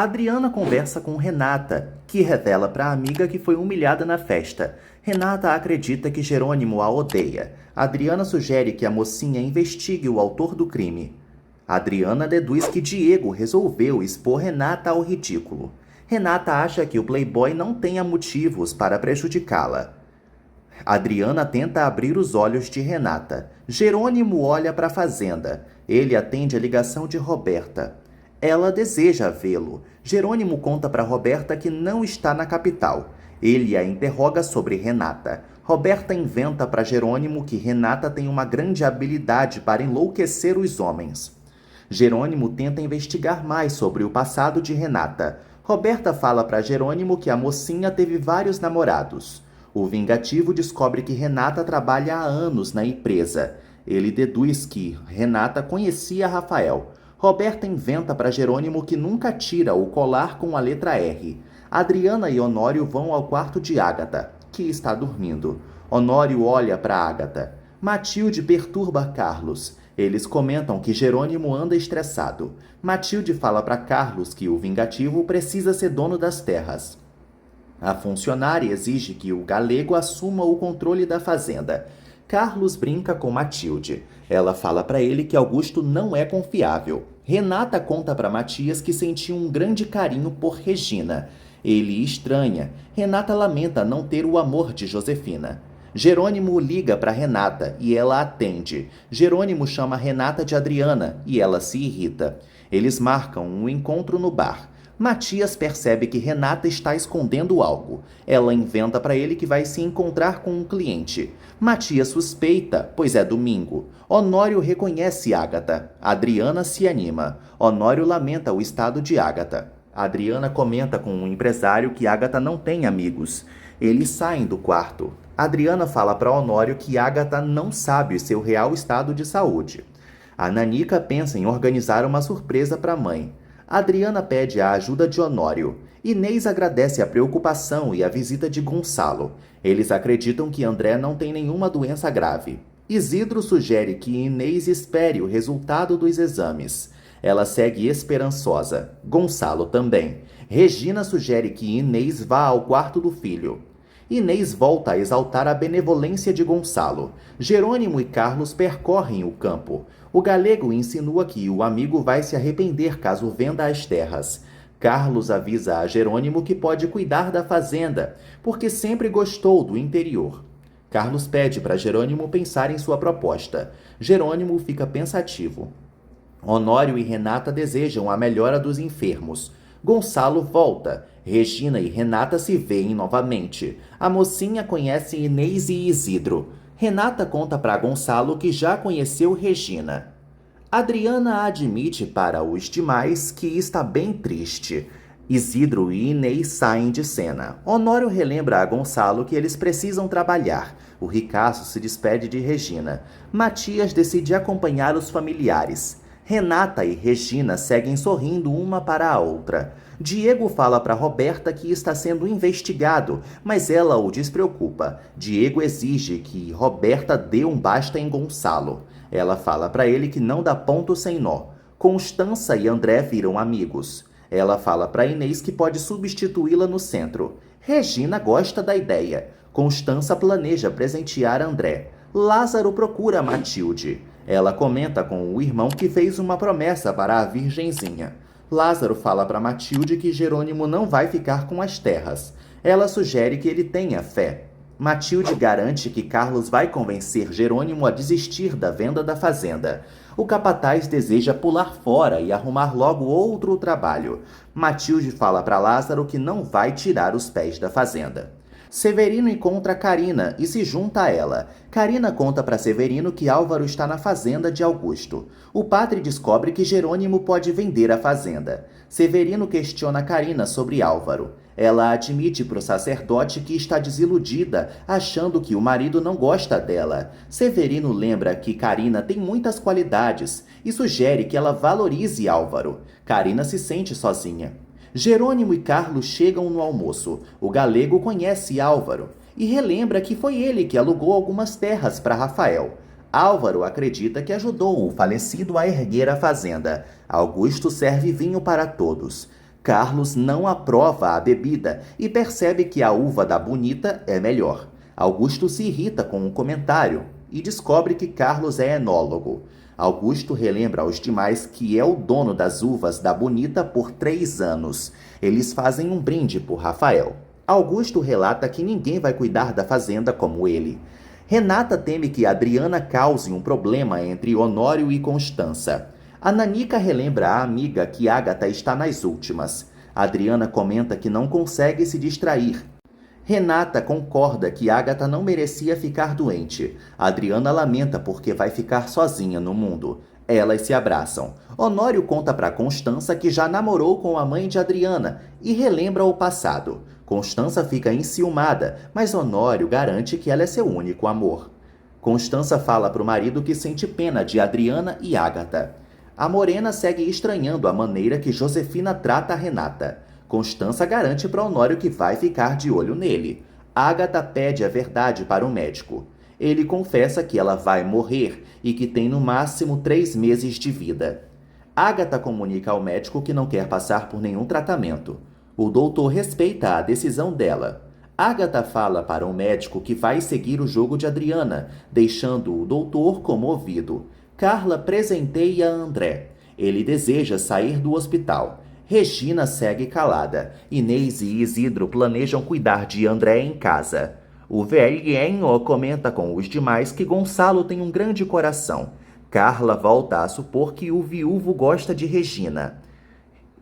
Adriana conversa com Renata, que revela para a amiga que foi humilhada na festa. Renata acredita que Jerônimo a odeia. Adriana sugere que a mocinha investigue o autor do crime. Adriana deduz que Diego resolveu expor Renata ao ridículo. Renata acha que o playboy não tenha motivos para prejudicá-la. Adriana tenta abrir os olhos de Renata. Jerônimo olha para a fazenda. Ele atende a ligação de Roberta. Ela deseja vê-lo. Jerônimo conta para Roberta que não está na capital. Ele a interroga sobre Renata. Roberta inventa para Jerônimo que Renata tem uma grande habilidade para enlouquecer os homens. Jerônimo tenta investigar mais sobre o passado de Renata. Roberta fala para Jerônimo que a mocinha teve vários namorados. O vingativo descobre que Renata trabalha há anos na empresa. Ele deduz que Renata conhecia Rafael. Roberta inventa para Jerônimo que nunca tira o colar com a letra R. Adriana e Honório vão ao quarto de Ágata, que está dormindo. Honório olha para Ágata. Matilde perturba Carlos. Eles comentam que Jerônimo anda estressado. Matilde fala para Carlos que o vingativo precisa ser dono das terras. A funcionária exige que o galego assuma o controle da fazenda. Carlos brinca com Matilde. Ela fala para ele que Augusto não é confiável. Renata conta para Matias que sentiu um grande carinho por Regina. Ele estranha. Renata lamenta não ter o amor de Josefina. Jerônimo liga para Renata e ela atende. Jerônimo chama Renata de Adriana e ela se irrita. Eles marcam um encontro no bar. Matias percebe que Renata está escondendo algo. Ela inventa para ele que vai se encontrar com um cliente. Matias suspeita, pois é domingo. Honório reconhece Ágata. Adriana se anima. Honório lamenta o estado de Ágata. Adriana comenta com um empresário que Ágata não tem amigos. Eles saem do quarto. Adriana fala para Honório que Ágata não sabe seu real estado de saúde. A Nanica pensa em organizar uma surpresa para a mãe. Adriana pede a ajuda de Honório. Inês agradece a preocupação e a visita de Gonçalo. Eles acreditam que André não tem nenhuma doença grave. Isidro sugere que Inês espere o resultado dos exames. Ela segue esperançosa. Gonçalo também. Regina sugere que Inês vá ao quarto do filho. Inês volta a exaltar a benevolência de Gonçalo. Jerônimo e Carlos percorrem o campo. O galego insinua que o amigo vai se arrepender caso venda as terras. Carlos avisa a Jerônimo que pode cuidar da fazenda, porque sempre gostou do interior. Carlos pede para Jerônimo pensar em sua proposta. Jerônimo fica pensativo. Honório e Renata desejam a melhora dos enfermos. Gonçalo volta. Regina e Renata se veem novamente. A mocinha conhece Inês e Isidro. Renata conta para Gonçalo que já conheceu Regina. Adriana admite para os demais que está bem triste. Isidro e Inês saem de cena. Honório relembra a Gonçalo que eles precisam trabalhar. O ricaço se despede de Regina. Matias decide acompanhar os familiares. Renata e Regina seguem sorrindo uma para a outra. Diego fala para Roberta que está sendo investigado, mas ela o despreocupa. Diego exige que Roberta dê um basta em Gonçalo. Ela fala para ele que não dá ponto sem nó. Constança e André viram amigos. Ela fala para Inês que pode substituí-la no centro. Regina gosta da ideia. Constança planeja presentear André. Lázaro procura Matilde. Ela comenta com o irmão que fez uma promessa para a Virgenzinha. Lázaro fala para Matilde que Jerônimo não vai ficar com as terras. Ela sugere que ele tenha fé. Matilde garante que Carlos vai convencer Jerônimo a desistir da venda da fazenda. O capataz deseja pular fora e arrumar logo outro trabalho. Matilde fala para Lázaro que não vai tirar os pés da fazenda. Severino encontra Carina e se junta a ela. Carina conta para Severino que Álvaro está na fazenda de Augusto. O padre descobre que Jerônimo pode vender a fazenda. Severino questiona Carina sobre Álvaro. Ela admite para o sacerdote que está desiludida, achando que o marido não gosta dela. Severino lembra que Carina tem muitas qualidades e sugere que ela valorize Álvaro. Carina se sente sozinha. Jerônimo e Carlos chegam no almoço. O galego conhece Álvaro e relembra que foi ele que alugou algumas terras para Rafael. Álvaro acredita que ajudou o falecido a erguer a fazenda. Augusto serve vinho para todos. Carlos não aprova a bebida e percebe que a uva da Bonita é melhor. Augusto se irrita com o comentário e descobre que Carlos é enólogo. Augusto relembra aos demais que é o dono das uvas da Bonita por 3 anos. Eles fazem um brinde por Rafael. Augusto relata que ninguém vai cuidar da fazenda como ele. Renata teme que Adriana cause um problema entre Honório e Constança. A Nanica relembra à amiga que Ágata está nas últimas. Adriana comenta que não consegue se distrair. Renata concorda que Ágata não merecia ficar doente. Adriana lamenta porque vai ficar sozinha no mundo. Elas se abraçam. Honório conta para Constança que já namorou com a mãe de Adriana e relembra o passado. Constança fica enciumada, mas Honório garante que ela é seu único amor. Constança fala para o marido que sente pena de Adriana e Ágata. A Morena segue estranhando a maneira que Josefina trata a Renata. Constança garante para Honório que vai ficar de olho nele. Ágata pede a verdade para o médico. Ele confessa que ela vai morrer e que tem no máximo 3 meses de vida. Ágata comunica ao médico que não quer passar por nenhum tratamento. O doutor respeita a decisão dela. Ágata fala para o médico que vai seguir o jogo de Adriana, deixando o doutor comovido. Carla presenteia André. Ele deseja sair do hospital. Regina segue calada. Inês e Isidro planejam cuidar de André em casa. O velhinho comenta com os demais que Gonçalo tem um grande coração. Carla volta a supor que o viúvo gosta de Regina.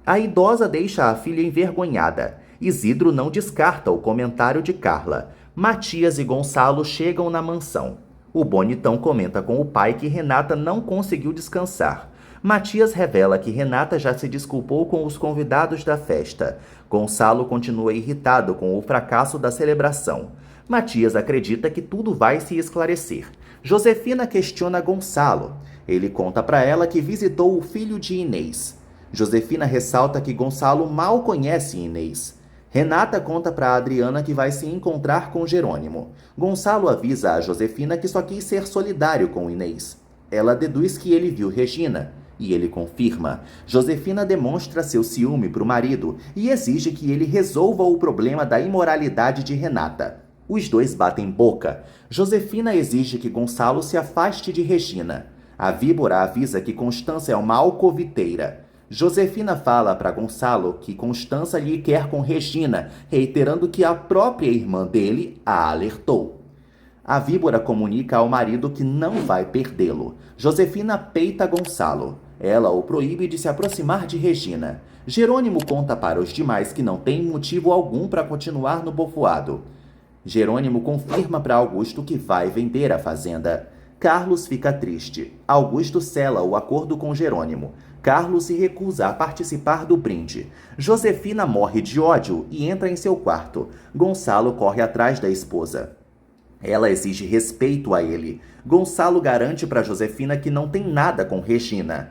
A idosa deixa a filha envergonhada. Isidro não descarta o comentário de Carla. Matias e Gonçalo chegam na mansão. O bonitão comenta com o pai que Renata não conseguiu descansar. Matias revela que Renata já se desculpou com os convidados da festa. Gonçalo continua irritado com o fracasso da celebração. Matias acredita que tudo vai se esclarecer. Josefina questiona Gonçalo. Ele conta para ela que visitou o filho de Inês. Josefina ressalta que Gonçalo mal conhece Inês. Renata conta para Adriana que vai se encontrar com Jerônimo. Gonçalo avisa a Josefina que só quis ser solidário com Inês. Ela deduz que ele viu Regina, e ele confirma. Josefina demonstra seu ciúme para o marido e exige que ele resolva o problema da imoralidade de Renata. Os dois batem boca. Josefina exige que Gonçalo se afaste de Regina. A víbora avisa que Constança é uma alcoviteira. Josefina fala para Gonçalo que Constança lhe quer com Regina, reiterando que a própria irmã dele a alertou. A víbora comunica ao marido que não vai perdê-lo. Josefina peita Gonçalo. Ela o proíbe de se aproximar de Regina. Jerônimo conta para os demais que não tem motivo algum para continuar no povoado. Jerônimo confirma para Augusto que vai vender a fazenda. Carlos fica triste. Augusto sela o acordo com Jerônimo. Carlos se recusa a participar do brinde. Josefina morre de ódio e entra em seu quarto. Gonçalo corre atrás da esposa. Ela exige respeito a ele. Gonçalo garante para Josefina que não tem nada com Regina.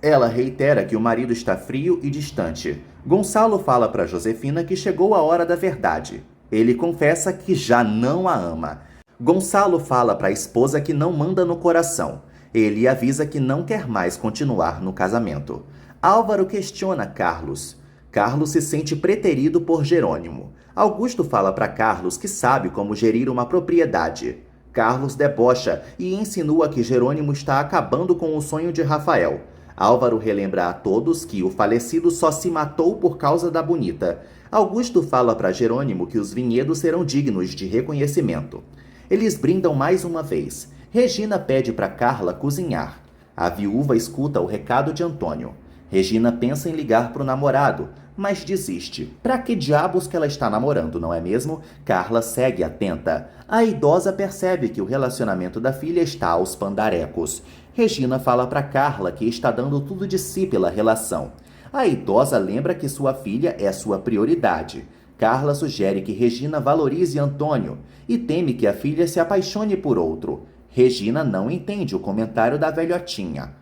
Ela reitera que o marido está frio e distante. Gonçalo fala para Josefina que chegou a hora da verdade. Ele confessa que já não a ama. Gonçalo fala para a esposa que não manda no coração. Ele avisa que não quer mais continuar no casamento. Álvaro questiona Carlos. Carlos se sente preterido por Jerônimo. Augusto fala para Carlos que sabe como gerir uma propriedade. Carlos debocha e insinua que Jerônimo está acabando com o sonho de Rafael. Álvaro relembra a todos que o falecido só se matou por causa da Bonita. Augusto fala para Jerônimo que os vinhedos serão dignos de reconhecimento. Eles brindam mais uma vez. Regina pede para Carla cozinhar. A viúva escuta o recado de Antônio. Regina pensa em ligar para o namorado, mas desiste. Para que diabos que ela está namorando, não é mesmo? Carla segue atenta. A idosa percebe que o relacionamento da filha está aos pandarecos. Regina fala para Carla que está dando tudo de si pela relação. A idosa lembra que sua filha é sua prioridade. Carla sugere que Regina valorize Antônio e teme que a filha se apaixone por outro. Regina não entende o comentário da velhotinha.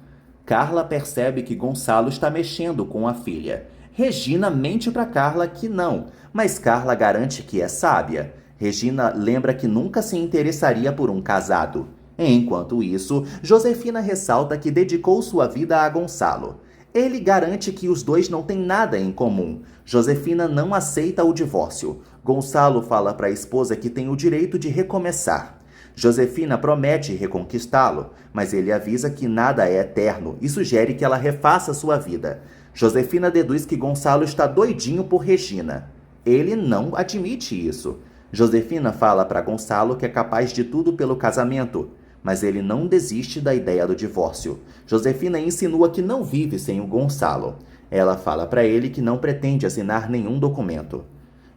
Carla percebe que Gonçalo está mexendo com a filha. Regina mente para Carla que não, mas Carla garante que é sábia. Regina lembra que nunca se interessaria por um casado. Enquanto isso, Josefina ressalta que dedicou sua vida a Gonçalo. Ele garante que os dois não têm nada em comum. Josefina não aceita o divórcio. Gonçalo fala para a esposa que tem o direito de recomeçar. Josefina promete reconquistá-lo, mas ele avisa que nada é eterno e sugere que ela refaça sua vida. Josefina deduz que Gonçalo está doidinho por Regina. Ele não admite isso. Josefina fala para Gonçalo que é capaz de tudo pelo casamento, mas ele não desiste da ideia do divórcio. Josefina insinua que não vive sem o Gonçalo. Ela fala para ele que não pretende assinar nenhum documento.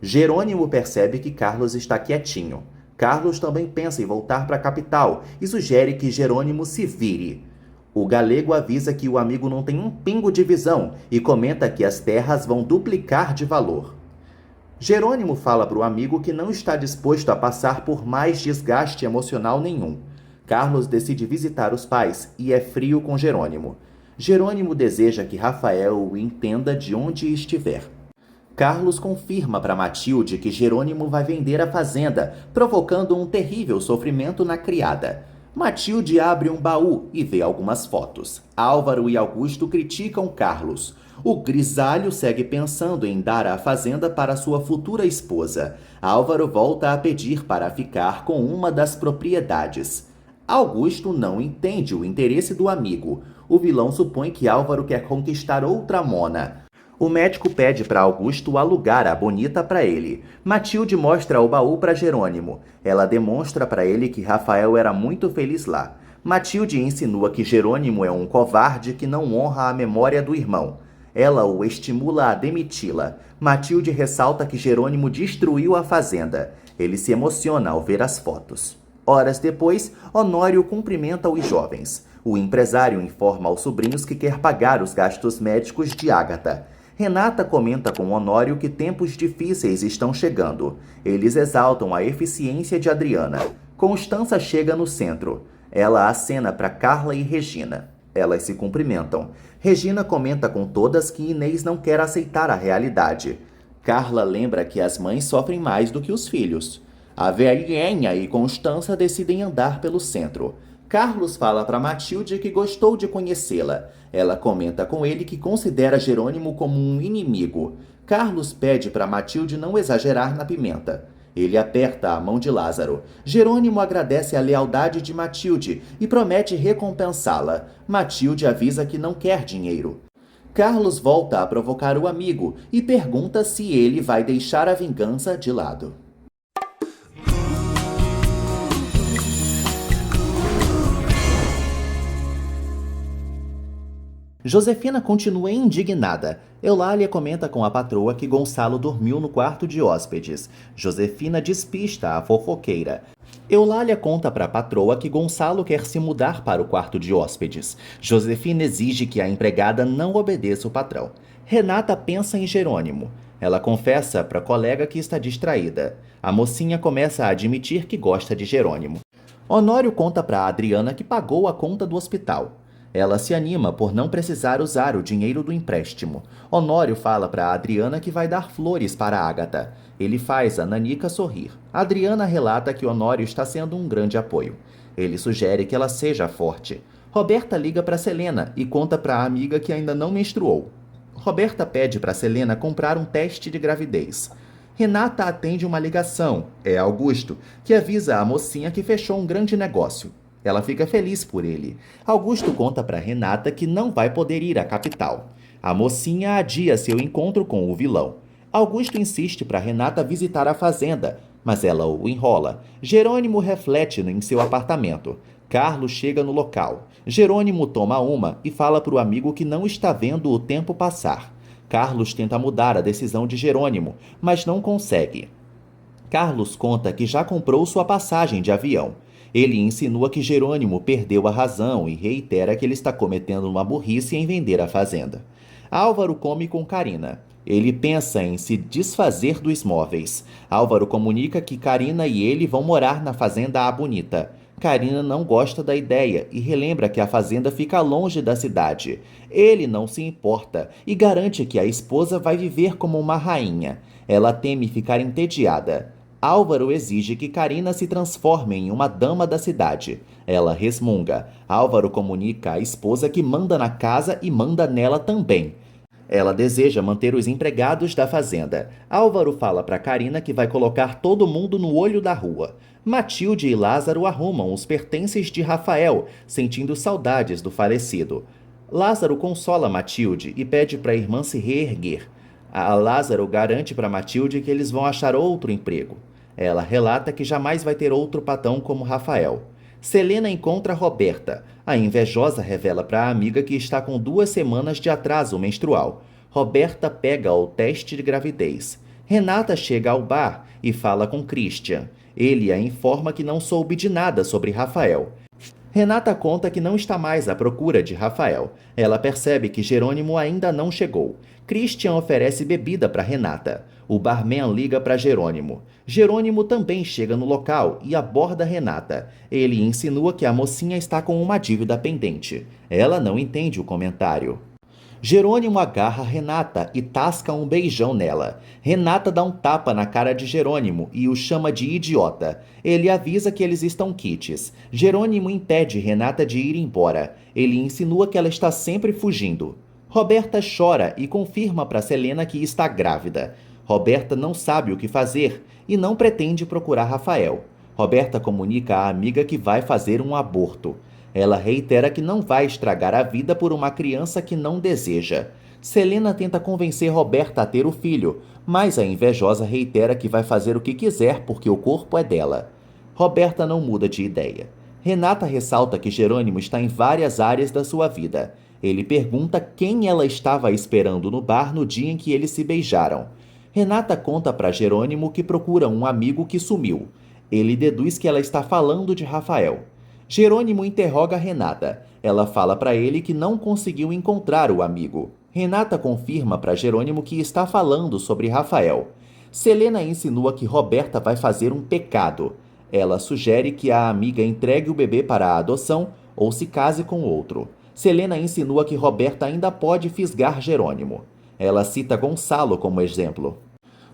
Jerônimo percebe que Carlos está quietinho. Carlos também pensa em voltar para a capital e sugere que Jerônimo se vire. O galego avisa que o amigo não tem um pingo de visão e comenta que as terras vão duplicar de valor. Jerônimo fala para o amigo que não está disposto a passar por mais desgaste emocional nenhum. Carlos decide visitar os pais e é frio com Jerônimo. Jerônimo deseja que Rafael o entenda de onde estiver. Carlos confirma para Matilde que Jerônimo vai vender a fazenda, provocando um terrível sofrimento na criada. Matilde abre um baú e vê algumas fotos. Álvaro e Augusto criticam Carlos. O grisalho segue pensando em dar a fazenda para sua futura esposa. Álvaro volta a pedir para ficar com uma das propriedades. Augusto não entende o interesse do amigo. O vilão supõe que Álvaro quer conquistar outra mona. O médico pede para Augusto alugar a bonita para ele. Matilde mostra o baú para Jerônimo. Ela demonstra para ele que Rafael era muito feliz lá. Matilde insinua que Jerônimo é um covarde que não honra a memória do irmão. Ela o estimula a demiti-la. Matilde ressalta que Jerônimo destruiu a fazenda. Ele se emociona ao ver as fotos. Horas depois, Honório cumprimenta os jovens. O empresário informa aos sobrinhos que quer pagar os gastos médicos de Ágata. Renata comenta com Honório que tempos difíceis estão chegando. Eles exaltam a eficiência de Adriana. Constança chega no centro. Ela acena para Carla e Regina. Elas se cumprimentam. Regina comenta com todas que Inês não quer aceitar a realidade. Carla lembra que as mães sofrem mais do que os filhos. A velhinha e Constança decidem andar pelo centro. Carlos fala para Matilde que gostou de conhecê-la. Ela comenta com ele que considera Jerônimo como um inimigo. Carlos pede para Matilde não exagerar na pimenta. Ele aperta a mão de Lázaro. Jerônimo agradece a lealdade de Matilde e promete recompensá-la. Matilde avisa que não quer dinheiro. Carlos volta a provocar o amigo e pergunta se ele vai deixar a vingança de lado. Josefina continua indignada. Eulália comenta com a patroa que Gonçalo dormiu no quarto de hóspedes. Josefina despista a fofoqueira. Eulália conta para a patroa que Gonçalo quer se mudar para o quarto de hóspedes. Josefina exige que a empregada não obedeça o patrão. Renata pensa em Jerônimo. Ela confessa para a colega que está distraída. A mocinha começa a admitir que gosta de Jerônimo. Honório conta para Adriana que pagou a conta do hospital. Ela se anima por não precisar usar o dinheiro do empréstimo. Honório fala para Adriana que vai dar flores para Ágata. Ele faz a Nanica sorrir. Adriana relata que Honório está sendo um grande apoio. Ele sugere que ela seja forte. Roberta liga para Selena e conta para a amiga que ainda não menstruou. Roberta pede para Selena comprar um teste de gravidez. Renata atende uma ligação. É Augusto, que avisa a mocinha que fechou um grande negócio. Ela fica feliz por ele. Augusto conta para Renata que não vai poder ir à capital. A mocinha adia seu encontro com o vilão. Augusto insiste para Renata visitar a fazenda, mas ela o enrola. Jerônimo reflete em seu apartamento. Carlos chega no local. Jerônimo toma uma e fala para o amigo que não está vendo o tempo passar. Carlos tenta mudar a decisão de Jerônimo, mas não consegue. Carlos conta que já comprou sua passagem de avião. Ele insinua que Jerônimo perdeu a razão e reitera que ele está cometendo uma burrice em vender a fazenda. Álvaro come com Carina. Ele pensa em se desfazer dos móveis. Álvaro comunica que Carina e ele vão morar na fazenda A Bonita. Carina não gosta da ideia e relembra que a fazenda fica longe da cidade. Ele não se importa e garante que a esposa vai viver como uma rainha. Ela teme ficar entediada. Álvaro exige que Carina se transforme em uma dama da cidade. Ela resmunga. Álvaro comunica à esposa que manda na casa e manda nela também. Ela deseja manter os empregados da fazenda. Álvaro fala para Carina que vai colocar todo mundo no olho da rua. Matilde e Lázaro arrumam os pertences de Rafael, sentindo saudades do falecido. Lázaro consola Matilde e pede para a irmã se reerguer. Lázaro garante para Matilde que eles vão achar outro emprego. Ela relata que jamais vai ter outro patrão como Rafael. Selena encontra Roberta. A invejosa revela para a amiga que está com 2 semanas de atraso menstrual. Roberta pega o teste de gravidez. Renata chega ao bar e fala com Christian. Ele a informa que não soube de nada sobre Rafael. Renata conta que não está mais à procura de Rafael. Ela percebe que Jerônimo ainda não chegou. Christian oferece bebida para Renata. O barman liga para Jerônimo. Jerônimo também chega no local e aborda Renata. Ele insinua que a mocinha está com uma dívida pendente. Ela não entende o comentário. Jerônimo agarra Renata e tasca um beijão nela. Renata dá um tapa na cara de Jerônimo e o chama de idiota. Ele avisa que eles estão quites. Jerônimo impede Renata de ir embora. Ele insinua que ela está sempre fugindo. Roberta chora e confirma para Selena que está grávida. Roberta não sabe o que fazer e não pretende procurar Rafael. Roberta comunica à amiga que vai fazer um aborto. Ela reitera que não vai estragar a vida por uma criança que não deseja. Selena tenta convencer Roberta a ter o filho, mas a invejosa reitera que vai fazer o que quiser porque o corpo é dela. Roberta não muda de ideia. Renata ressalta que Jerônimo está em várias áreas da sua vida. Ele pergunta quem ela estava esperando no bar no dia em que eles se beijaram. Renata conta para Jerônimo que procura um amigo que sumiu. Ele deduz que ela está falando de Rafael. Jerônimo interroga Renata. Ela fala para ele que não conseguiu encontrar o amigo. Renata confirma para Jerônimo que está falando sobre Rafael. Selena insinua que Roberta vai fazer um pecado. Ela sugere que a amiga entregue o bebê para a adoção ou se case com outro. Selena insinua que Roberta ainda pode fisgar Jerônimo. Ela cita Gonçalo como exemplo.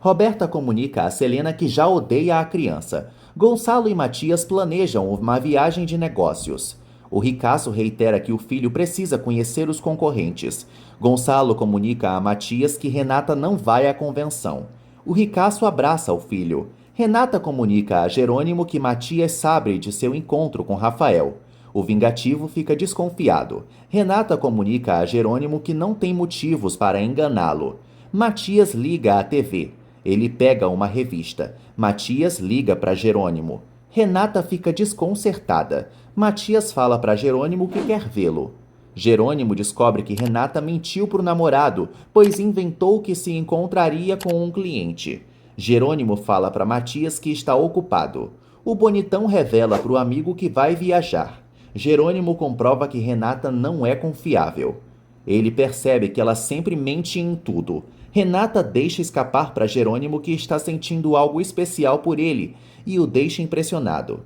Roberta comunica a Selena que já odeia a criança. Gonçalo e Matias planejam uma viagem de negócios. O ricaço reitera que o filho precisa conhecer os concorrentes. Gonçalo comunica a Matias que Renata não vai à convenção. O ricaço abraça o filho. Renata comunica a Jerônimo que Matias sabe de seu encontro com Rafael. O vingativo fica desconfiado. Renata comunica a Jerônimo que não tem motivos para enganá-lo. Matias liga à TV. Ele pega uma revista. Matias liga para Jerônimo. Renata fica desconcertada. Matias fala para Jerônimo que quer vê-lo. Jerônimo descobre que Renata mentiu para o namorado, pois inventou que se encontraria com um cliente. Jerônimo fala para Matias que está ocupado. O bonitão revela para o amigo que vai viajar. Jerônimo comprova que Renata não é confiável. Ele percebe que ela sempre mente em tudo. Renata deixa escapar para Jerônimo que está sentindo algo especial por ele e o deixa impressionado.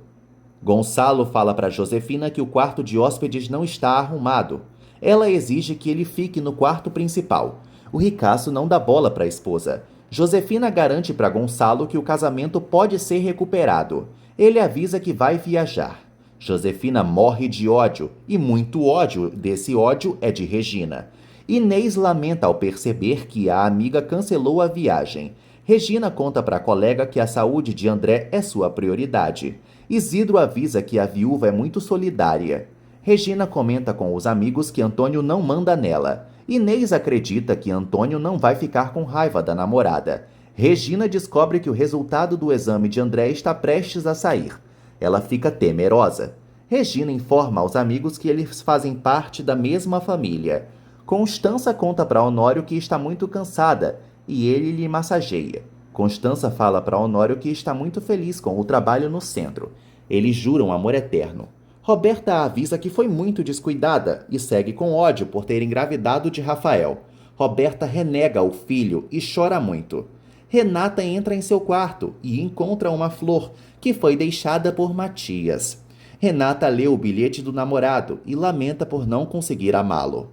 Gonçalo fala para Josefina que o quarto de hóspedes não está arrumado. Ela exige que ele fique no quarto principal. O ricaço não dá bola para a esposa. Josefina garante para Gonçalo que o casamento pode ser recuperado. Ele avisa que vai viajar. Josefina morre de ódio, e muito ódio desse ódio é de Regina. Inês lamenta ao perceber que a amiga cancelou a viagem. Regina conta para a colega que a saúde de André é sua prioridade. Isidro avisa que a viúva é muito solidária. Regina comenta com os amigos que Antônio não manda nela. Inês acredita que Antônio não vai ficar com raiva da namorada. Regina descobre que o resultado do exame de André está prestes a sair. Ela fica temerosa. Regina informa aos amigos que eles fazem parte da mesma família. Constança conta para Honório que está muito cansada e ele lhe massageia. Constança fala para Honório que está muito feliz com o trabalho no centro. Eles juram amor eterno. Roberta avisa que foi muito descuidada e segue com ódio por ter engravidado de Rafael. Roberta renega o filho e chora muito. Renata entra em seu quarto e encontra uma flor que foi deixada por Matias. Renata lê o bilhete do namorado e lamenta por não conseguir amá-lo.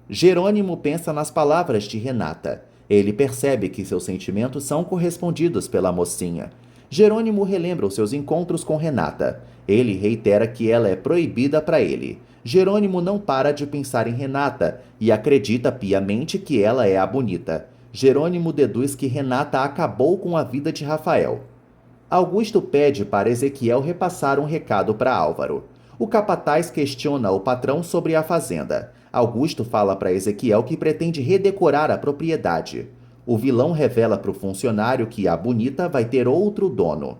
Jerônimo pensa nas palavras de Renata. Ele percebe que seus sentimentos são correspondidos pela mocinha. Jerônimo relembra os seus encontros com Renata. Ele reitera que ela é proibida para ele. Jerônimo não para de pensar em Renata e acredita piamente que ela é a bonita. Jerônimo deduz que Renata acabou com a vida de Rafael. Augusto pede para Ezequiel repassar um recado para Álvaro. O capataz questiona o patrão sobre a fazenda. Augusto fala para Ezequiel que pretende redecorar a propriedade. O vilão revela para o funcionário que a bonita vai ter outro dono.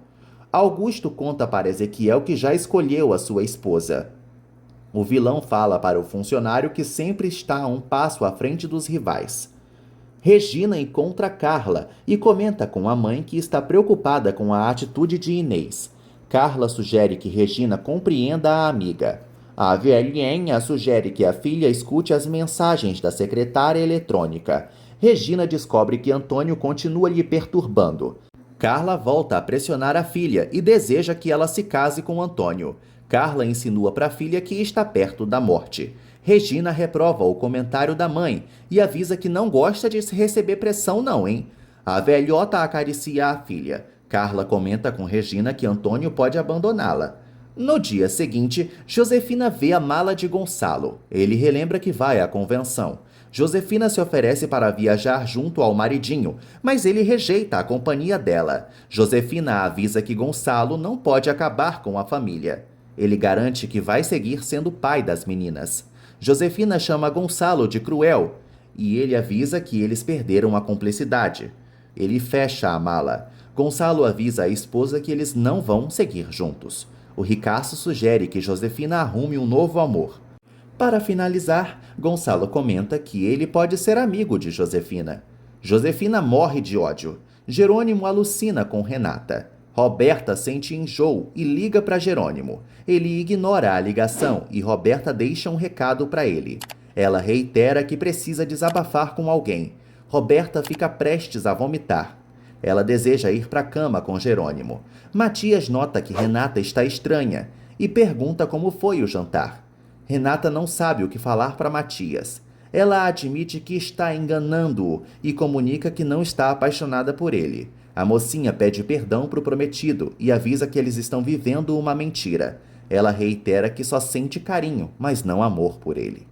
Augusto conta para Ezequiel que já escolheu a sua esposa. O vilão fala para o funcionário que sempre está a um passo à frente dos rivais. Regina encontra Carla e comenta com a mãe que está preocupada com a atitude de Inês. Carla sugere que Regina compreenda a amiga. A velhinha sugere que a filha escute as mensagens da secretária eletrônica. Regina descobre que Antônio continua lhe perturbando. Carla volta a pressionar a filha e deseja que ela se case com Antônio. Carla insinua para a filha que está perto da morte. Regina reprova o comentário da mãe e avisa que não gosta de receber pressão não, hein? A velhota acaricia a filha. Carla comenta com Regina que Antônio pode abandoná-la. No dia seguinte, Josefina vê a mala de Gonçalo. Ele relembra que vai à convenção. Josefina se oferece para viajar junto ao maridinho, mas ele rejeita a companhia dela. Josefina avisa que Gonçalo não pode acabar com a família. Ele garante que vai seguir sendo pai das meninas. Josefina chama Gonçalo de cruel e ele avisa que eles perderam a cumplicidade. Ele fecha a mala. Gonçalo avisa a esposa que eles não vão seguir juntos. O ricaço sugere que Josefina arrume um novo amor. Para finalizar, Gonçalo comenta que ele pode ser amigo de Josefina. Josefina morre de ódio. Jerônimo alucina com Renata. Roberta sente enjoo e liga para Jerônimo. Ele ignora a ligação e Roberta deixa um recado para ele. Ela reitera que precisa desabafar com alguém. Roberta fica prestes a vomitar. Ela deseja ir para a cama com Jerônimo. Matias nota que Renata está estranha e pergunta como foi o jantar. Renata não sabe o que falar para Matias. Ela admite que está enganando-o e comunica que não está apaixonada por ele. A mocinha pede perdão para o prometido e avisa que eles estão vivendo uma mentira. Ela reitera que só sente carinho, mas não amor por ele.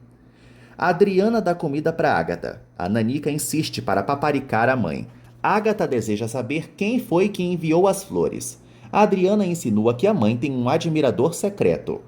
A Adriana dá comida para Ágata. A Nanica insiste para paparicar a mãe. Ágata deseja saber quem foi que enviou as flores. A Adriana insinua que a mãe tem um admirador secreto.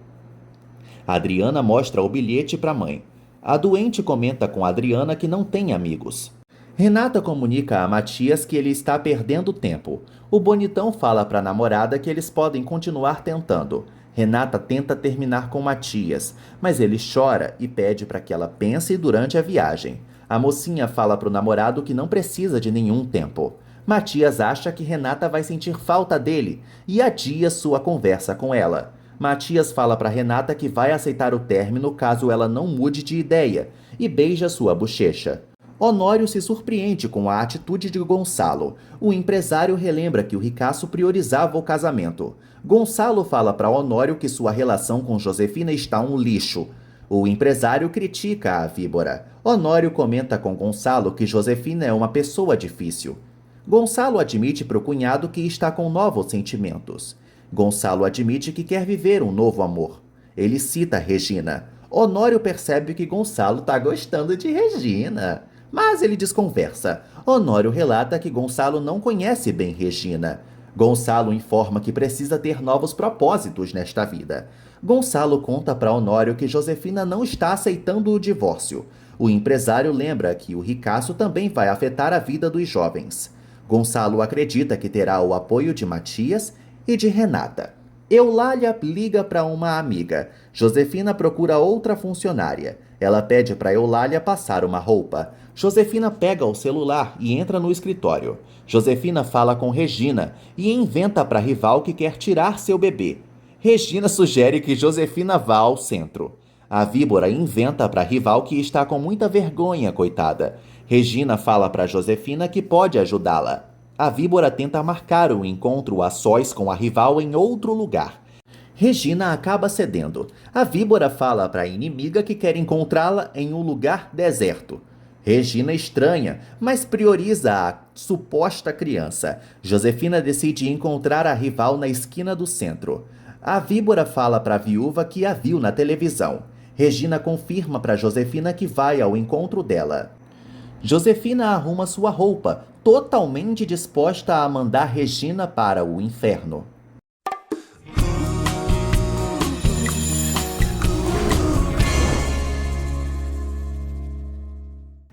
A Adriana mostra o bilhete para a mãe. A doente comenta com a Adriana que não tem amigos. Renata comunica a Matias que ele está perdendo tempo. O bonitão fala para a namorada que eles podem continuar tentando. Renata tenta terminar com Matias, mas ele chora e pede para que ela pense durante a viagem. A mocinha fala para o namorado que não precisa de nenhum tempo. Matias acha que Renata vai sentir falta dele e adia sua conversa com ela. Matias fala para Renata que vai aceitar o término caso ela não mude de ideia e beija sua bochecha. Honório se surpreende com a atitude de Gonçalo. O empresário relembra que o ricaço priorizava o casamento. Gonçalo fala para Honório que sua relação com Josefina está um lixo. O empresário critica a víbora. Honório comenta com Gonçalo que Josefina é uma pessoa difícil. Gonçalo admite para o cunhado que está com novos sentimentos. Gonçalo admite que quer viver um novo amor. Ele cita Regina. Honório percebe que Gonçalo está gostando de Regina. Mas ele desconversa. Honório relata que Gonçalo não conhece bem Regina. Gonçalo informa que precisa ter novos propósitos nesta vida. Gonçalo conta para Honório que Josefina não está aceitando o divórcio. O empresário lembra que o ricaço também vai afetar a vida dos jovens. Gonçalo acredita que terá o apoio de Matias e de Renata. Eulália liga para uma amiga. Josefina procura outra funcionária. Ela pede para Eulália passar uma roupa. Josefina pega o celular e entra no escritório. Josefina fala com Regina e inventa para rival que quer tirar seu bebê. Regina sugere que Josefina vá ao centro. A víbora inventa para rival que está com muita vergonha, coitada. Regina fala para Josefina que pode ajudá-la. A víbora tenta marcar o encontro a sós com a rival em outro lugar. Regina acaba cedendo. A víbora fala para a inimiga que quer encontrá-la em um lugar deserto. Regina estranha, mas prioriza a suposta criança. Josefina decide encontrar a rival na esquina do centro. A víbora fala para a viúva que a viu na televisão. Regina confirma para Josefina que vai ao encontro dela. Josefina arruma sua roupa, totalmente disposta a mandar Regina para o inferno.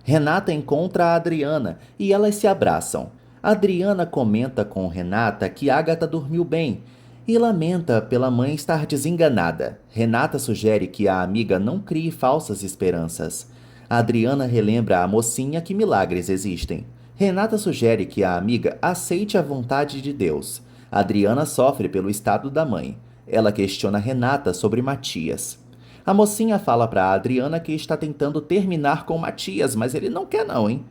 Renata encontra a Adriana e elas se abraçam. Adriana comenta com Renata que Ágata dormiu bem e lamenta pela mãe estar desenganada. Renata sugere que a amiga não crie falsas esperanças. Adriana relembra à mocinha que milagres existem. Renata sugere que a amiga aceite a vontade de Deus. Adriana sofre pelo estado da mãe. Ela questiona Renata sobre Matias. A mocinha fala para a Adriana que está tentando terminar com Matias, mas ele não quer não, hein?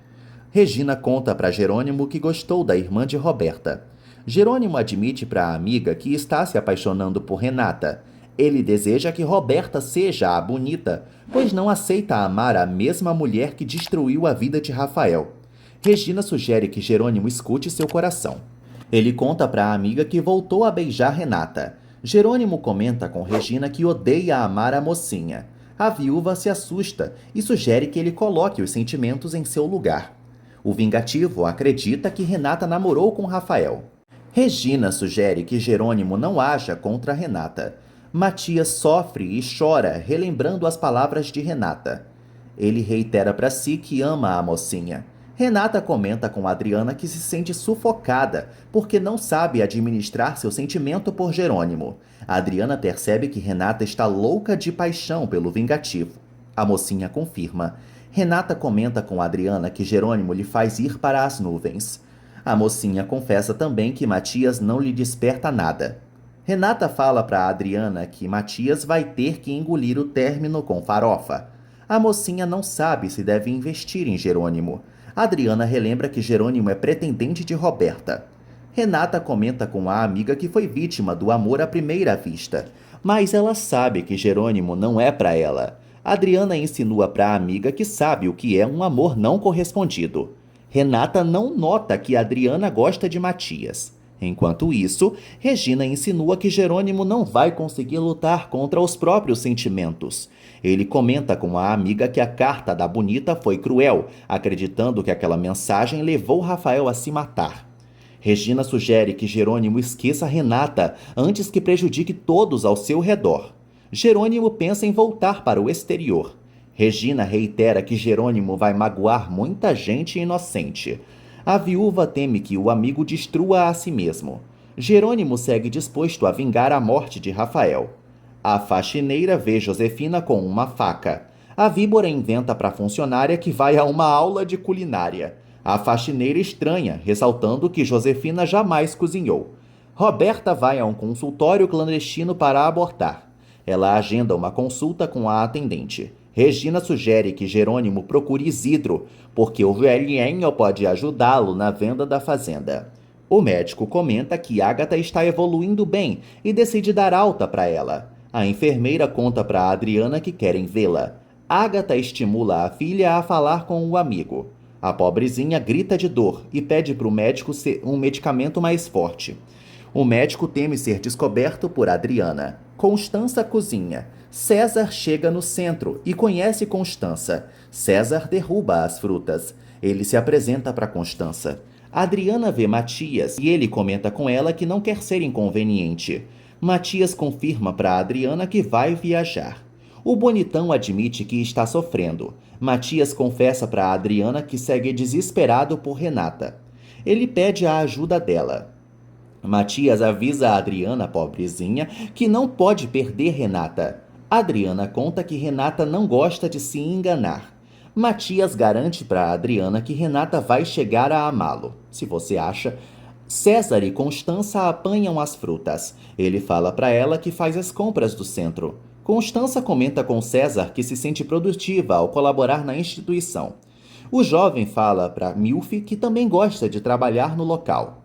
Regina conta para Jerônimo que gostou da irmã de Roberta. Jerônimo admite para a amiga que está se apaixonando por Renata. Ele deseja que Roberta seja a bonita, pois não aceita amar a mesma mulher que destruiu a vida de Rafael. Regina sugere que Jerônimo escute seu coração. Ele conta para a amiga que voltou a beijar Renata. Jerônimo comenta com Regina que odeia amar a mocinha. A viúva se assusta e sugere que ele coloque os sentimentos em seu lugar. O vingativo acredita que Renata namorou com Rafael. Regina sugere que Jerônimo não haja contra Renata. Matias sofre e chora, relembrando as palavras de Renata. Ele reitera para si que ama a mocinha. Renata comenta com Adriana que se sente sufocada porque não sabe administrar seu sentimento por Jerônimo. Adriana percebe que Renata está louca de paixão pelo vingativo. A mocinha confirma. Renata comenta com Adriana que Jerônimo lhe faz ir para as nuvens. A mocinha confessa também que Matias não lhe desperta nada. Renata fala para Adriana que Matias vai ter que engolir o término com farofa. A mocinha não sabe se deve investir em Jerônimo. Adriana relembra que Jerônimo é pretendente de Roberta. Renata comenta com a amiga que foi vítima do amor à primeira vista, mas ela sabe que Jerônimo não é para ela. Adriana insinua para a amiga que sabe o que é um amor não correspondido. Renata não nota que Adriana gosta de Matias. Enquanto isso, Regina insinua que Jerônimo não vai conseguir lutar contra os próprios sentimentos. Ele comenta com a amiga que a carta da bonita foi cruel, acreditando que aquela mensagem levou Rafael a se matar. Regina sugere que Jerônimo esqueça Renata antes que prejudique todos ao seu redor. Jerônimo pensa em voltar para o exterior. Regina reitera que Jerônimo vai magoar muita gente inocente. A viúva teme que o amigo destrua a si mesmo. Jerônimo segue disposto a vingar a morte de Rafael. A faxineira vê Josefina com uma faca. A víbora inventa para a funcionária que vai a uma aula de culinária. A faxineira estranha, ressaltando que Josefina jamais cozinhou. Roberta vai a um consultório clandestino para abortar. Ela agenda uma consulta com a atendente. Regina sugere que Jerônimo procure Isidro, porque o velhinho pode ajudá-lo na venda da fazenda. O médico comenta que Ágata está evoluindo bem e decide dar alta para ela. A enfermeira conta para Adriana que querem vê-la. Ágata estimula a filha a falar com o amigo. A pobrezinha grita de dor e pede para o médico um medicamento mais forte. O médico teme ser descoberto por Adriana. Constança cozinha. César chega no centro e conhece Constança. César derruba as frutas. Ele se apresenta para Constança. Adriana vê Matias e ele comenta com ela que não quer ser inconveniente. Matias confirma para Adriana que vai viajar. O bonitão admite que está sofrendo. Matias confessa para Adriana que segue desesperado por Renata. Ele pede a ajuda dela. Matias avisa a Adriana, pobrezinha, que não pode perder Renata. Adriana conta que Renata não gosta de se enganar. Matias garante para Adriana que Renata vai chegar a amá-lo. Se você acha, César e Constança apanham as frutas. Ele fala para ela que faz as compras do centro. Constança comenta com César que se sente produtiva ao colaborar na instituição. O jovem fala para Milf que também gosta de trabalhar no local.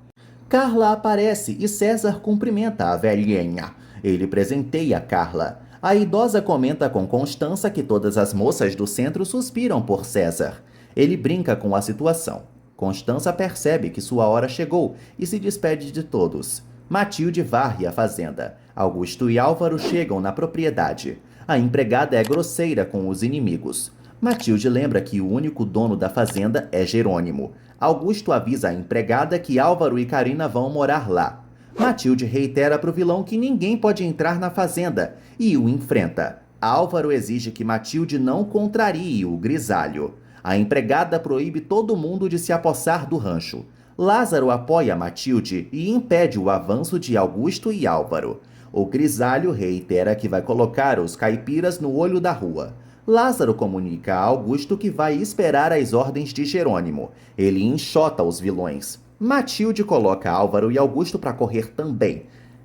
Carla aparece e César cumprimenta a velhinha. Ele presenteia Carla. A idosa comenta com Constança que todas as moças do centro suspiram por César. Ele brinca com a situação. Constança percebe que sua hora chegou e se despede de todos. Matilde varre a fazenda. Augusto e Álvaro chegam na propriedade. A empregada é grosseira com os inimigos. Matilde lembra que o único dono da fazenda é Jerônimo. Augusto avisa a empregada que Álvaro e Carina vão morar lá. Matilde reitera para o vilão que ninguém pode entrar na fazenda e o enfrenta. Álvaro exige que Matilde não contrarie o grisalho. A empregada proíbe todo mundo de se apossar do rancho. Lázaro apoia Matilde e impede o avanço de Augusto e Álvaro. O grisalho reitera que vai colocar os caipiras no olho da rua. Lázaro comunica a Augusto que vai esperar as ordens de Jerônimo. Ele enxota os vilões. Matilde coloca Álvaro e Augusto para correr também.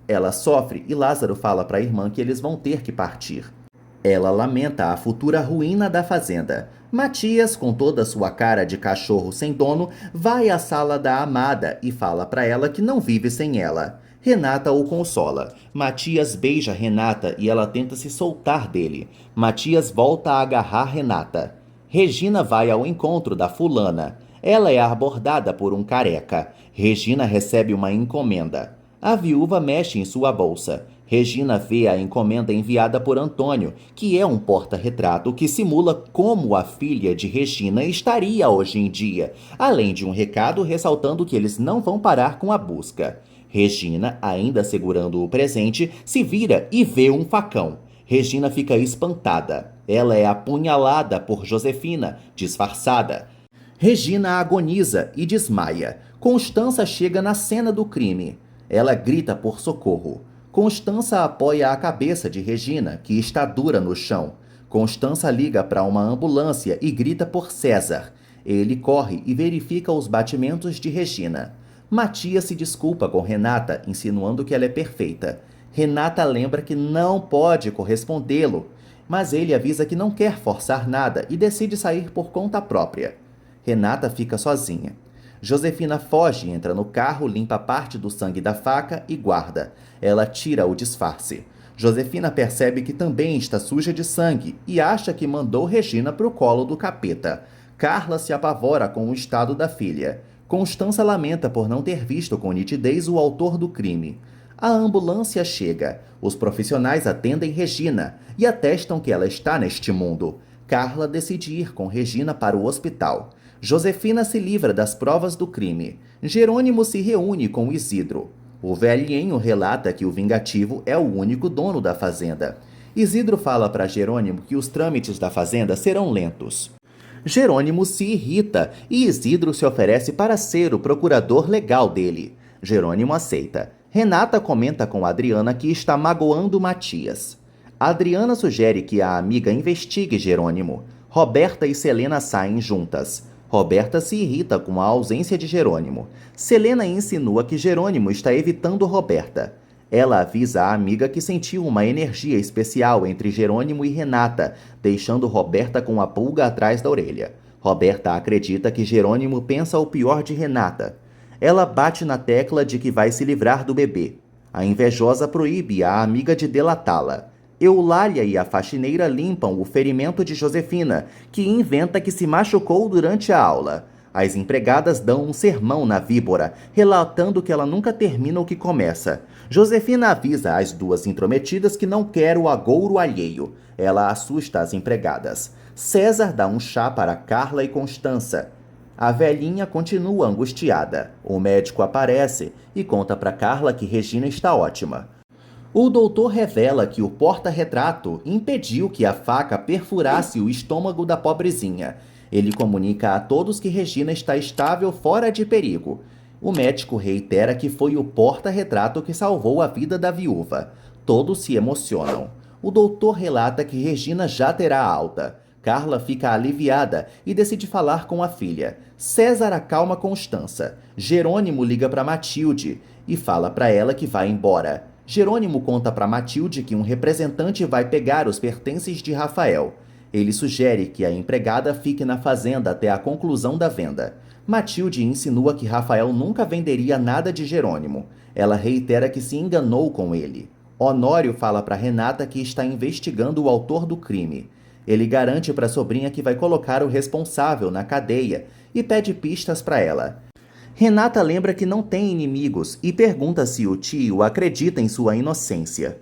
Ela sofre e Lázaro fala para a irmã que eles vão ter que partir. Ela lamenta a futura ruína da fazenda. Matias, com toda sua cara de cachorro sem dono, vai à sala da amada e fala para ela que não vive sem ela. Renata o consola. Matias beija Renata e ela tenta se soltar dele. Matias volta a agarrar Renata. Regina vai ao encontro da fulana. Ela é abordada por um careca. Regina recebe uma encomenda. A viúva mexe em sua bolsa. Regina vê a encomenda enviada por Antônio, que é um porta-retrato que simula como a filha de Regina estaria hoje em dia, além de um recado ressaltando que eles não vão parar com a busca. Regina, ainda segurando o presente, se vira e vê um facão. Regina fica espantada. Ela é apunhalada por Josefina, disfarçada. Regina agoniza e desmaia. Constança chega na cena do crime. Ela grita por socorro. Constança apoia a cabeça de Regina, que está dura no chão. Constança liga para uma ambulância e grita por César. Ele corre e verifica os batimentos de Regina. Matias se desculpa com Renata, insinuando que ela é perfeita. Renata lembra que não pode correspondê-lo, mas ele avisa que não quer forçar nada e decide sair por conta própria. Renata fica sozinha. Josefina foge, entra no carro, limpa parte do sangue da faca e guarda. Ela tira o disfarce. Josefina percebe que também está suja de sangue e acha que mandou Regina para o colo do capeta. Carla se apavora com o estado da filha. Constança lamenta por não ter visto com nitidez o autor do crime. A ambulância chega. Os profissionais atendem Regina e atestam que ela está neste mundo. Carla decide ir com Regina para o hospital. Josefina se livra das provas do crime. Jerônimo se reúne com Isidro. O velhinho relata que o vingativo é o único dono da fazenda. Isidro fala para Jerônimo que os trâmites da fazenda serão lentos. Jerônimo se irrita e Isidro se oferece para ser o procurador legal dele. Jerônimo aceita. Renata comenta com Adriana que está magoando Matias. Adriana sugere que a amiga investigue Jerônimo. Roberta e Selena saem juntas. Roberta se irrita com a ausência de Jerônimo. Selena insinua que Jerônimo está evitando Roberta. Ela avisa a amiga que sentiu uma energia especial entre Jerônimo e Renata, deixando Roberta com a pulga atrás da orelha. Roberta acredita que Jerônimo pensa o pior de Renata. Ela bate na tecla de que vai se livrar do bebê. A invejosa proíbe a amiga de delatá-la. Eulália e a faxineira limpam o ferimento de Josefina, que inventa que se machucou durante a aula. As empregadas dão um sermão na víbora, relatando que ela nunca termina o que começa. Josefina avisa as duas intrometidas que não quer o agouro alheio. Ela assusta as empregadas. César dá um chá para Carla e Constança. A velhinha continua angustiada. O médico aparece e conta para Carla que Regina está ótima. O doutor revela que o porta-retrato impediu que a faca perfurasse o estômago da pobrezinha. Ele comunica a todos que Regina está estável fora de perigo. O médico reitera que foi o porta-retrato que salvou a vida da viúva. Todos se emocionam. O doutor relata que Regina já terá alta. Carla fica aliviada e decide falar com a filha. César acalma Constança. Jerônimo liga para Matilde e fala para ela que vai embora. Jerônimo conta para Matilde que um representante vai pegar os pertences de Rafael. Ele sugere que a empregada fique na fazenda até a conclusão da venda. Matilde insinua que Rafael nunca venderia nada de Jerônimo. Ela reitera que se enganou com ele. Honório fala para Renata que está investigando o autor do crime. Ele garante para a sobrinha que vai colocar o responsável na cadeia e pede pistas para ela. Renata lembra que não tem inimigos e pergunta se o tio acredita em sua inocência.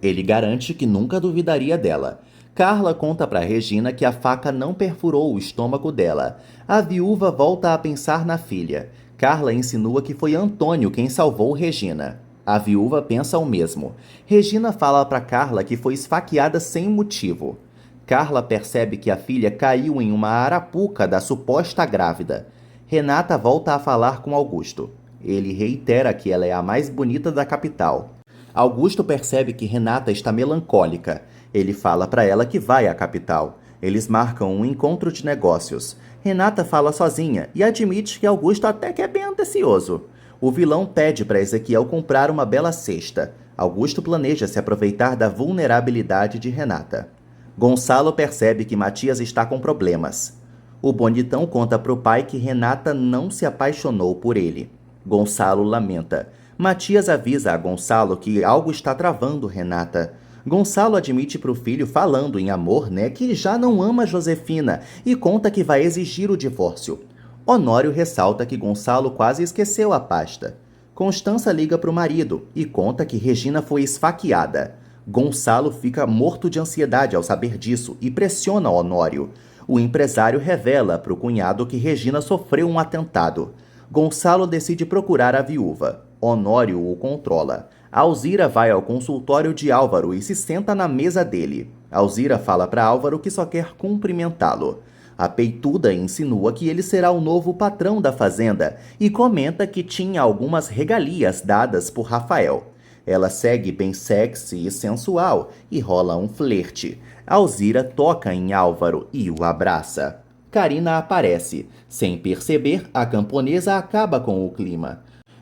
Ele garante que nunca duvidaria dela. Carla conta para Regina que a faca não perfurou o estômago dela. A viúva volta a pensar na filha. Carla insinua que foi Antônio quem salvou Regina. A viúva pensa o mesmo. Regina fala para Carla que foi esfaqueada sem motivo. Carla percebe que a filha caiu em uma arapuca da suposta grávida. Renata volta a falar com Augusto. Ele reitera que ela é a mais bonita da capital. Augusto percebe que Renata está melancólica. Ele fala para ela que vai à capital. Eles marcam um encontro de negócios. Renata fala sozinha e admite que Augusto até que é bem atencioso. O vilão pede para Ezequiel comprar uma bela cesta. Augusto planeja se aproveitar da vulnerabilidade de Renata. Gonçalo percebe que Matias está com problemas. O bonitão conta para o pai que Renata não se apaixonou por ele. Gonçalo lamenta. Matias avisa a Gonçalo que algo está travando Renata. Gonçalo admite para o filho, falando em amor, que já não ama Josefina e conta que vai exigir o divórcio. Honório ressalta que Gonçalo quase esqueceu a pasta. Constança liga para o marido e conta que Regina foi esfaqueada. Gonçalo fica morto de ansiedade ao saber disso e pressiona Honório. O empresário revela para o cunhado que Regina sofreu um atentado. Gonçalo decide procurar a viúva. Honório o controla. Alzira vai ao consultório de Álvaro e se senta na mesa dele. Alzira fala para Álvaro que só quer cumprimentá-lo. A peituda insinua que ele será o novo patrão da fazenda e comenta que tinha algumas regalias dadas por Rafael. Ela segue bem sexy e sensual e rola um flerte. Alzira toca em Álvaro e o abraça. Carina aparece. Sem perceber, a camponesa acaba com o clima.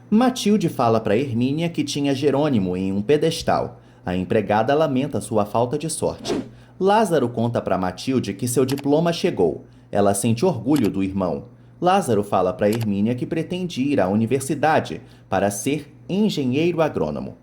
Matilde fala para Hermínia que tinha Jerônimo em um pedestal. A empregada lamenta sua falta de sorte. Lázaro conta para Matilde que seu diploma chegou. Ela sente orgulho do irmão. Lázaro fala para Hermínia que pretende ir à universidade para ser engenheiro agrônomo.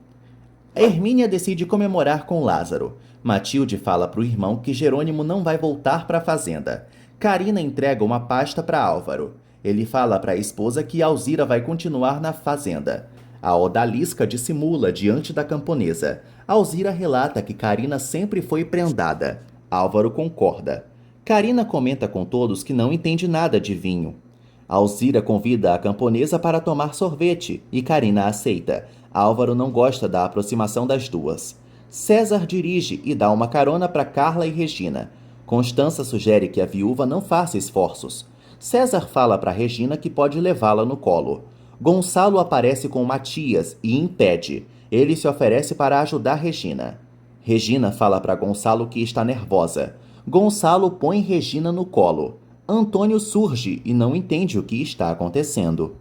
Hermínia decide comemorar com Lázaro. Matilde fala para o irmão que Jerônimo não vai voltar para a fazenda. Carina entrega uma pasta para Álvaro. Ele fala para a esposa que Alzira vai continuar na fazenda. A odalisca dissimula diante da camponesa. Alzira relata que Carina sempre foi prendada. Álvaro concorda. Carina comenta com todos que não entende nada de vinho. Alzira convida a camponesa para tomar sorvete e Carina aceita. Álvaro não gosta da aproximação das duas. César dirige e dá uma carona para Carla e Regina. Constança sugere que a viúva não faça esforços. César fala para Regina que pode levá-la no colo. Gonçalo aparece com Matias e impede. Ele se oferece para ajudar Regina. Regina fala para Gonçalo que está nervosa. Gonçalo põe Regina no colo. Antônio surge e não entende o que está acontecendo.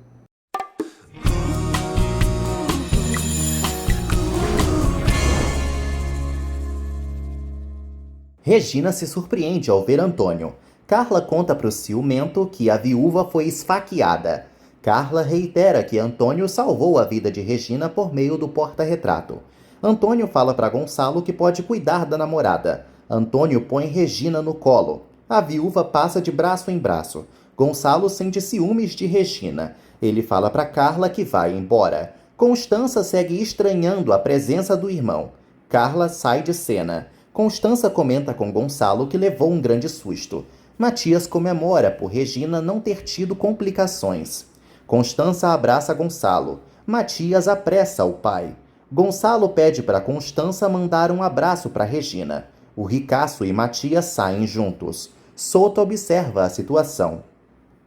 Regina se surpreende ao ver Antônio. Carla conta para o ciumento que a viúva foi esfaqueada. Carla reitera que Antônio salvou a vida de Regina por meio do porta-retrato. Antônio fala para Gonçalo que pode cuidar da namorada. Antônio põe Regina no colo. A viúva passa de braço em braço. Gonçalo sente ciúmes de Regina. Ele fala para Carla que vai embora. Constança segue estranhando a presença do irmão. Carla sai de cena. Constança comenta com Gonçalo que levou um grande susto. Matias comemora por Regina não ter tido complicações. Constança abraça Gonçalo. Matias apressa o pai. Gonçalo pede para Constança mandar um abraço para Regina. O ricaço e Matias saem juntos. Soto observa a situação.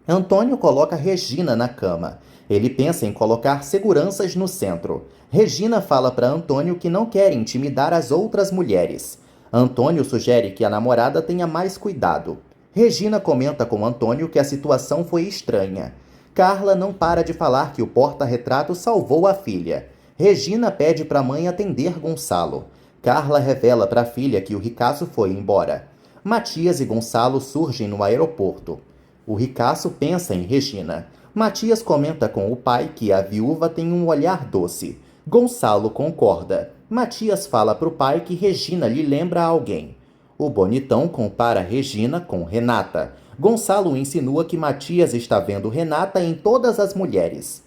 Antônio coloca Regina na cama. Ele pensa em colocar seguranças no centro. Regina fala para Antônio que não quer intimidar as outras mulheres. Antônio sugere que a namorada tenha mais cuidado. Regina comenta com Antônio que a situação foi estranha. Carla não para de falar que o porta-retrato salvou a filha. Regina pede para a mãe atender Gonçalo. Carla revela para a filha que o ricaço foi embora. Matias e Gonçalo surgem no aeroporto. O ricaço pensa em Regina. Matias comenta com o pai que a viúva tem um olhar doce. Gonçalo concorda. Matias fala para o pai que Regina lhe lembra alguém. O bonitão compara Regina com Renata. Gonçalo insinua que Matias está vendo Renata em todas as mulheres.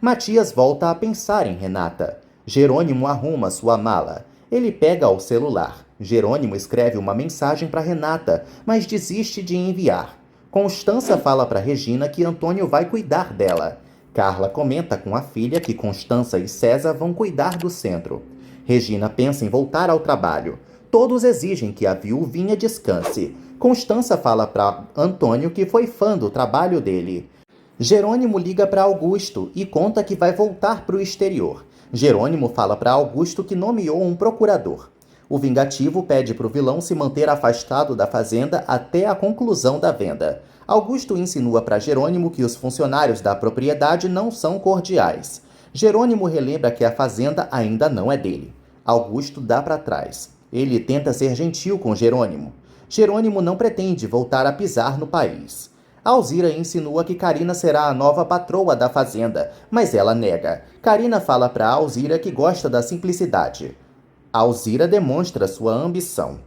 Matias volta a pensar em Renata. Jerônimo arruma sua mala. Ele pega o celular. Jerônimo escreve uma mensagem para Renata, mas desiste de enviar. Constança fala para Regina que Antônio vai cuidar dela. Carla comenta com a filha que Constança e César vão cuidar do centro. Regina pensa em voltar ao trabalho. Todos exigem que a viuvinha descanse. Constança fala para Antônio que foi fã do trabalho dele. Jerônimo liga para Augusto e conta que vai voltar para o exterior. Jerônimo fala para Augusto que nomeou um procurador. O vingativo pede para o vilão se manter afastado da fazenda até a conclusão da venda. Augusto insinua para Jerônimo que os funcionários da propriedade não são cordiais. Jerônimo relembra que a fazenda ainda não é dele. Augusto dá para trás. Ele tenta ser gentil com Jerônimo. Jerônimo não pretende voltar a pisar no país. Alzira insinua que Carina será a nova patroa da fazenda, mas ela nega. Carina fala para Alzira que gosta da simplicidade. Alzira demonstra sua ambição.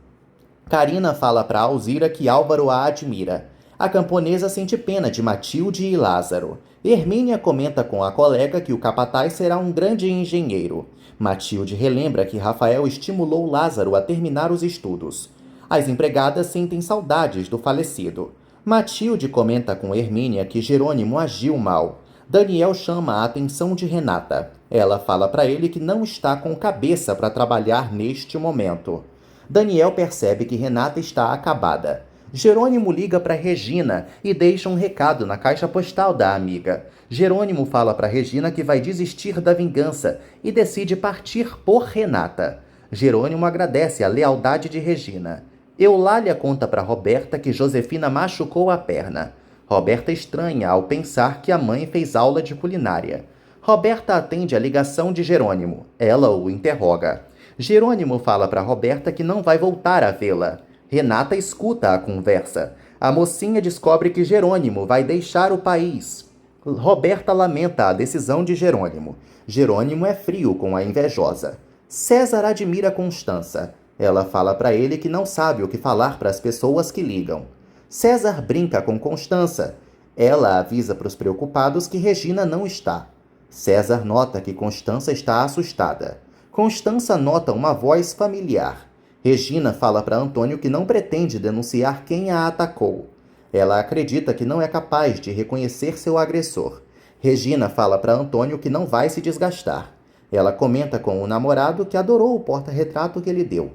Carina fala para Alzira que Álvaro a admira. A camponesa sente pena de Matilde e Lázaro. Hermínia comenta com a colega que o capataz será um grande engenheiro. Matilde relembra que Rafael estimulou Lázaro a terminar os estudos. As empregadas sentem saudades do falecido. Matilde comenta com Hermínia que Jerônimo agiu mal. Daniel chama a atenção de Renata. Ela fala para ele que não está com cabeça para trabalhar neste momento. Daniel percebe que Renata está acabada. Jerônimo liga para Regina e deixa um recado na caixa postal da amiga. Jerônimo fala para Regina que vai desistir da vingança e decide partir por Renata. Jerônimo agradece a lealdade de Regina. Eulália conta para Roberta que Josefina machucou a perna. Roberta estranha ao pensar que a mãe fez aula de culinária. Roberta atende a ligação de Jerônimo. Ela o interroga. Jerônimo fala para Roberta que não vai voltar a vê-la. Renata escuta a conversa. A mocinha descobre que Jerônimo vai deixar o país. Roberta lamenta a decisão de Jerônimo. Jerônimo é frio com a invejosa. César admira Constança. Ela fala para ele que não sabe o que falar para as pessoas que ligam. César brinca com Constança. Ela avisa para os preocupados que Regina não está. César nota que Constança está assustada. Constança nota uma voz familiar. Regina fala para Antônio que não pretende denunciar quem a atacou. Ela acredita que não é capaz de reconhecer seu agressor. Regina fala para Antônio que não vai se desgastar. Ela comenta com o namorado que adorou o porta-retrato que ele deu.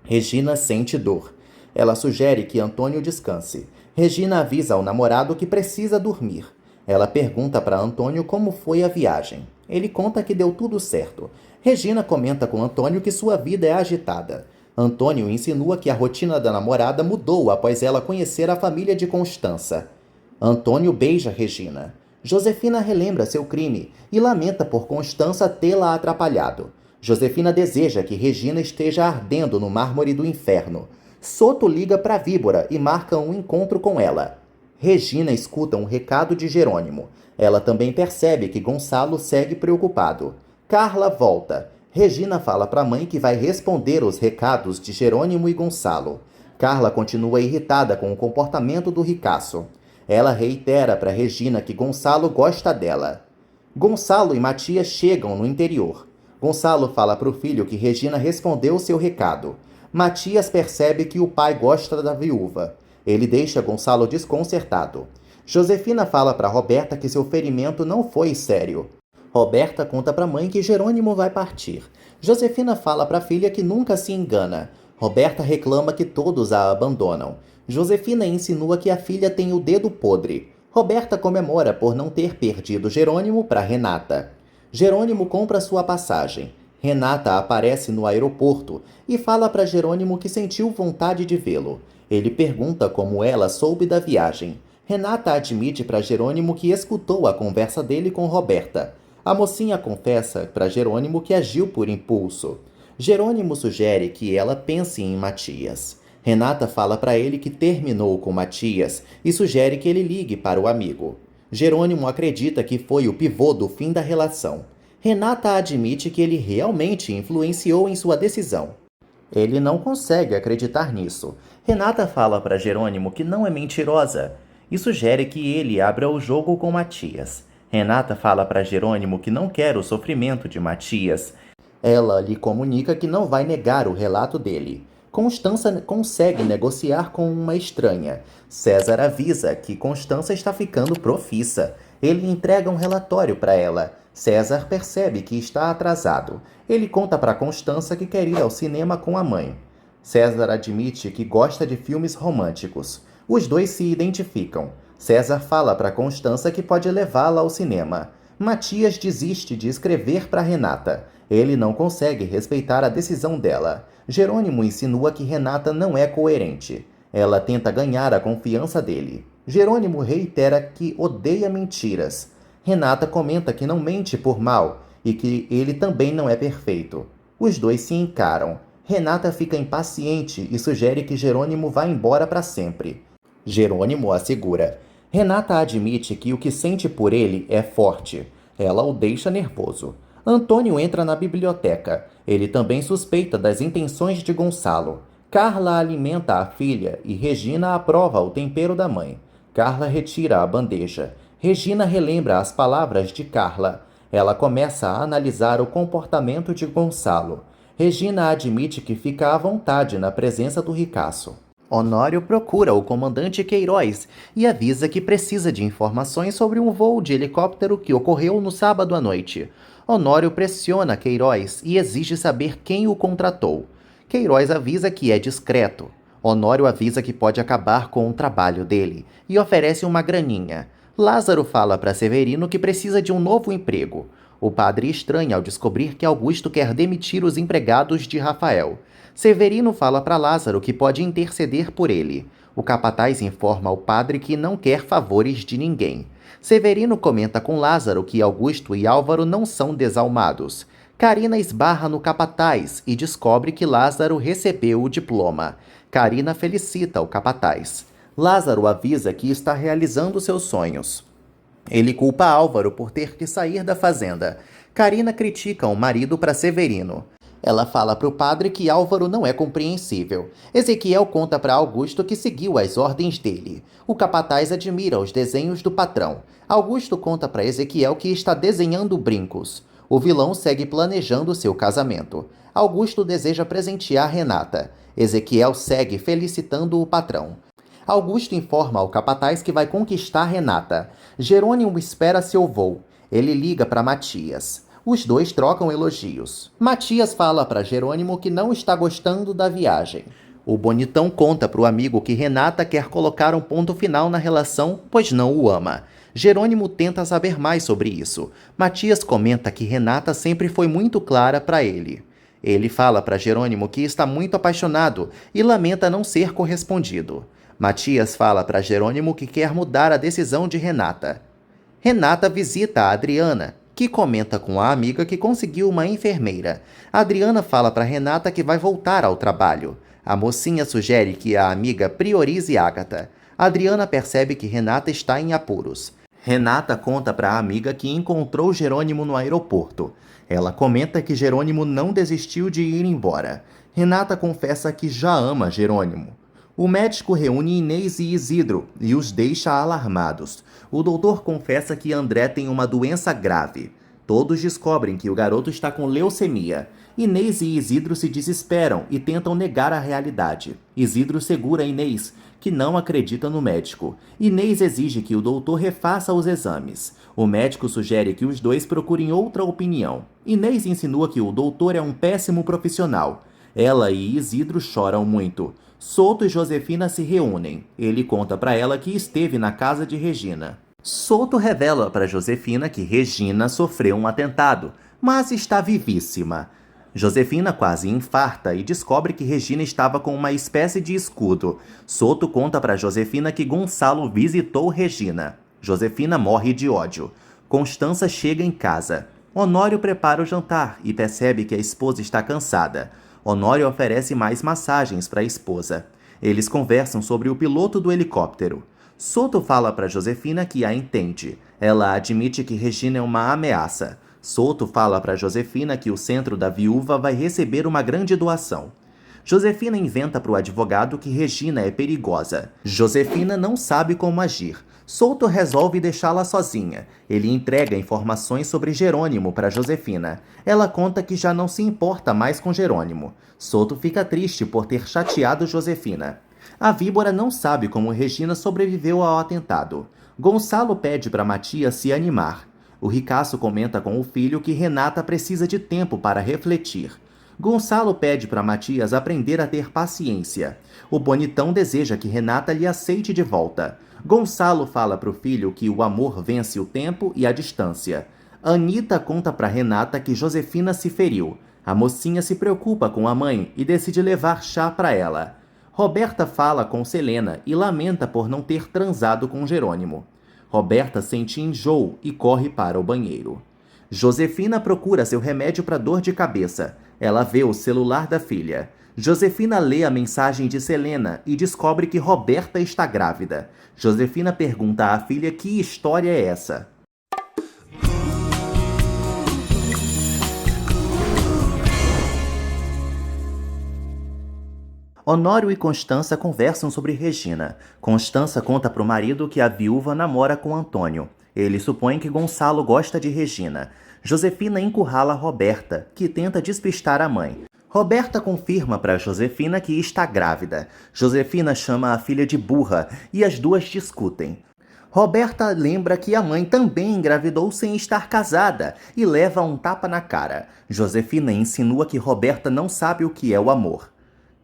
Regina sente dor. Ela sugere que Antônio descanse. Regina avisa ao namorado que precisa dormir. Ela pergunta para Antônio como foi a viagem. Ele conta que deu tudo certo. Regina comenta com Antônio que sua vida é agitada. Antônio insinua que a rotina da namorada mudou após ela conhecer a família de Constança. Antônio beija Regina. Josefina relembra seu crime e lamenta por Constança tê-la atrapalhado. Josefina deseja que Regina esteja ardendo no mármore do inferno. Soto liga para Víbora e marca um encontro com ela. Regina escuta um recado de Jerônimo. Ela também percebe que Gonçalo segue preocupado. Carla volta. Regina fala para a mãe que vai responder os recados de Jerônimo e Gonçalo. Carla continua irritada com o comportamento do ricaço. Ela reitera para Regina que Gonçalo gosta dela. Gonçalo e Matias chegam no interior. Gonçalo fala para o filho que Regina respondeu seu recado. Matias percebe que o pai gosta da viúva. Ele deixa Gonçalo desconcertado. Josefina fala para Roberta que seu ferimento não foi sério. Roberta conta para a mãe que Jerônimo vai partir. Josefina fala para a filha que nunca se engana. Roberta reclama que todos a abandonam. Josefina insinua que a filha tem o dedo podre. Roberta comemora por não ter perdido Jerônimo para Renata. Jerônimo compra sua passagem. Renata aparece no aeroporto e fala para Jerônimo que sentiu vontade de vê-lo. Ele pergunta como ela soube da viagem. Renata admite para Jerônimo que escutou a conversa dele com Roberta. A mocinha confessa para Jerônimo que agiu por impulso. Jerônimo sugere que ela pense em Matias. Renata fala para ele que terminou com Matias e sugere que ele ligue para o amigo. Jerônimo acredita que foi o pivô do fim da relação. Renata admite que ele realmente influenciou em sua decisão. Ele não consegue acreditar nisso. Renata fala para Jerônimo que não é mentirosa e sugere que ele abra o jogo com Matias. Renata fala para Jerônimo que não quer o sofrimento de Matias. Ela lhe comunica que não vai negar o relato dele. Constança consegue negociar com uma estranha. César avisa que Constança está ficando profissa. Ele entrega um relatório para ela. César percebe que está atrasado. Ele conta para Constança que quer ir ao cinema com a mãe. César admite que gosta de filmes românticos. Os dois se identificam. César fala para Constança que pode levá-la ao cinema. Matias desiste de escrever para Renata. Ele não consegue respeitar a decisão dela. Jerônimo insinua que Renata não é coerente. Ela tenta ganhar a confiança dele. Jerônimo reitera que odeia mentiras. Renata comenta que não mente por mal e que ele também não é perfeito. Os dois se encaram. Renata fica impaciente e sugere que Jerônimo vá embora para sempre. Jerônimo assegura. Renata admite que o que sente por ele é forte. Ela o deixa nervoso. Antônio entra na biblioteca. Ele também suspeita das intenções de Gonçalo. Carla alimenta a filha e Regina aprova o tempero da mãe. Carla retira a bandeja. Regina relembra as palavras de Carla. Ela começa a analisar o comportamento de Gonçalo. Regina admite que fica à vontade na presença do ricaço. Honório procura o comandante Queiroz e avisa que precisa de informações sobre um voo de helicóptero que ocorreu no sábado à noite. Honório pressiona Queiroz e exige saber quem o contratou. Queiroz avisa que é discreto. Honório avisa que pode acabar com o trabalho dele e oferece uma graninha. Lázaro fala para Severino que precisa de um novo emprego. O padre estranha ao descobrir que Augusto quer demitir os empregados de Rafael. Severino fala para Lázaro que pode interceder por ele. O capataz informa ao padre que não quer favores de ninguém. Severino comenta com Lázaro que Augusto e Álvaro não são desalmados. Carina esbarra no capataz e descobre que Lázaro recebeu o diploma. Carina felicita o capataz. Lázaro avisa que está realizando seus sonhos. Ele culpa Álvaro por ter que sair da fazenda. Carina critica o marido para Severino. Ela fala para o padre que Álvaro não é compreensível. Ezequiel conta para Augusto que seguiu as ordens dele. O capataz admira os desenhos do patrão. Augusto conta para Ezequiel que está desenhando brincos. O vilão segue planejando seu casamento. Augusto deseja presentear Renata. Ezequiel segue felicitando o patrão. Augusto informa ao capataz que vai conquistar Renata. Jerônimo espera seu voo. Ele liga para Matias. Os dois trocam elogios. Matias fala para Jerônimo que não está gostando da viagem. O bonitão conta para o amigo que Renata quer colocar um ponto final na relação, pois não o ama. Jerônimo tenta saber mais sobre isso. Matias comenta que Renata sempre foi muito clara para ele. Ele fala para Jerônimo que está muito apaixonado e lamenta não ser correspondido. Matias fala para Jerônimo que quer mudar a decisão de Renata. Renata visita a Adriana, que comenta com a amiga que conseguiu uma enfermeira. A Adriana fala para Renata que vai voltar ao trabalho. A mocinha sugere que a amiga priorize Ágata. A Adriana percebe que Renata está em apuros. Renata conta para a amiga que encontrou Jerônimo no aeroporto. Ela comenta que Jerônimo não desistiu de ir embora. Renata confessa que já ama Jerônimo. O médico reúne Inês e Isidro e os deixa alarmados. O doutor confessa que André tem uma doença grave. Todos descobrem que o garoto está com leucemia. Inês e Isidro se desesperam e tentam negar a realidade. Isidro segura Inês, que não acredita no médico. Inês exige que o doutor refaça os exames. O médico sugere que os dois procurem outra opinião. Inês insinua que o doutor é um péssimo profissional. Ela e Isidro choram muito. Souto e Josefina se reúnem. Ele conta para ela que esteve na casa de Regina. Souto revela para Josefina que Regina sofreu um atentado, mas está vivíssima. Josefina quase infarta e descobre que Regina estava com uma espécie de escudo. Souto conta para Josefina que Gonçalo visitou Regina. Josefina morre de ódio. Constança chega em casa. Honório prepara o jantar e percebe que a esposa está cansada. Honório oferece mais massagens para a esposa. Eles conversam sobre o piloto do helicóptero. Souto fala para Josefina que a entende. Ela admite que Regina é uma ameaça. Souto fala para Josefina que o centro da viúva vai receber uma grande doação. Josefina inventa para o advogado que Regina é perigosa. Josefina não sabe como agir. Souto resolve deixá-la sozinha. Ele entrega informações sobre Jerônimo para Josefina. Ela conta que já não se importa mais com Jerônimo. Souto fica triste por ter chateado Josefina. A víbora não sabe como Regina sobreviveu ao atentado. Gonçalo pede para Matias se animar. O ricaço comenta com o filho que Renata precisa de tempo para refletir. Gonçalo pede para Matias aprender a ter paciência. O bonitão deseja que Renata lhe aceite de volta. Gonçalo fala para o filho que o amor vence o tempo e a distância. Anita conta para Renata que Josefina se feriu. A mocinha se preocupa com a mãe e decide levar chá para ela. Roberta fala com Selena e lamenta por não ter transado com Jerônimo. Roberta sente enjoo e corre para o banheiro. Josefina procura seu remédio para dor de cabeça. Ela vê o celular da filha. Josefina lê a mensagem de Selena e descobre que Roberta está grávida. Josefina pergunta à filha que história é essa. Honório e Constança conversam sobre Regina. Constança conta para o marido que a viúva namora com Antônio. Ele supõe que Gonçalo gosta de Regina. Josefina encurrala Roberta, que tenta despistar a mãe. Roberta confirma para Josefina que está grávida. Josefina chama a filha de burra e as duas discutem. Roberta lembra que a mãe também engravidou sem estar casada e leva um tapa na cara. Josefina insinua que Roberta não sabe o que é o amor.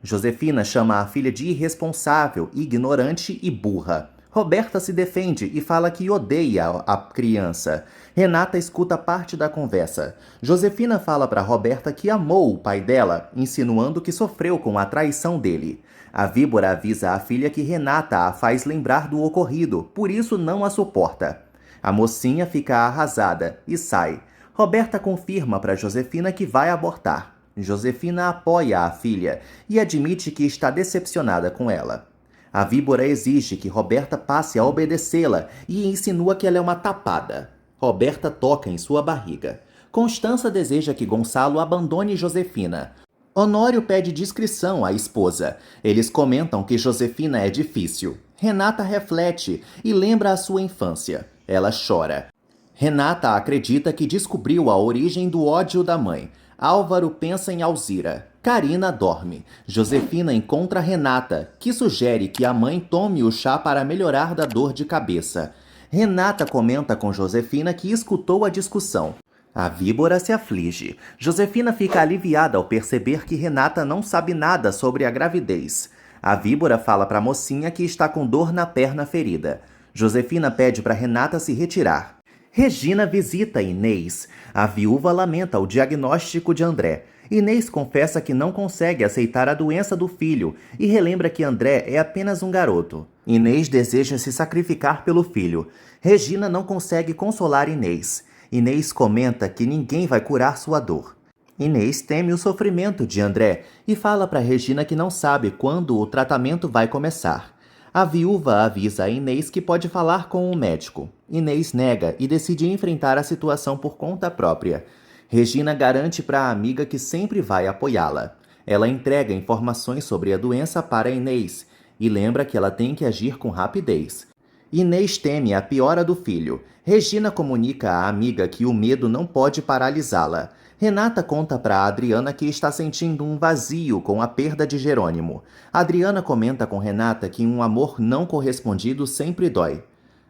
Josefina chama a filha de irresponsável, ignorante e burra. Roberta se defende e fala que odeia a criança. Renata escuta parte da conversa. Josefina fala para Roberta que amou o pai dela, insinuando que sofreu com a traição dele. A víbora avisa a filha que Renata a faz lembrar do ocorrido, por isso não a suporta. A mocinha fica arrasada e sai. Roberta confirma para Josefina que vai abortar. Josefina apoia a filha e admite que está decepcionada com ela. A víbora exige que Roberta passe a obedecê-la e insinua que ela é uma tapada. Roberta toca em sua barriga. Constança deseja que Gonçalo abandone Josefina. Honório pede discrição à esposa. Eles comentam que Josefina é difícil. Renata reflete e lembra a sua infância. Ela chora. Renata acredita que descobriu a origem do ódio da mãe. Álvaro pensa em Alzira. Carina dorme. Josefina encontra Renata, que sugere que a mãe tome o chá para melhorar da dor de cabeça. Renata comenta com Josefina que escutou a discussão. A víbora se aflige. Josefina fica aliviada ao perceber que Renata não sabe nada sobre a gravidez. A víbora fala para a mocinha que está com dor na perna ferida. Josefina pede para Renata se retirar. Regina visita Inês. A viúva lamenta o diagnóstico de André. Inês confessa que não consegue aceitar a doença do filho e relembra que André é apenas um garoto. Inês deseja se sacrificar pelo filho. Regina não consegue consolar Inês. Inês comenta que ninguém vai curar sua dor. Inês teme o sofrimento de André e fala para Regina que não sabe quando o tratamento vai começar. A viúva avisa a Inês que pode falar com o médico. Inês nega e decide enfrentar a situação por conta própria. Regina garante para a amiga que sempre vai apoiá-la. Ela entrega informações sobre a doença para Inês e lembra que ela tem que agir com rapidez. Inês teme a piora do filho. Regina comunica à amiga que o medo não pode paralisá-la. Renata conta para Adriana que está sentindo um vazio com a perda de Jerônimo. Adriana comenta com Renata que um amor não correspondido sempre dói.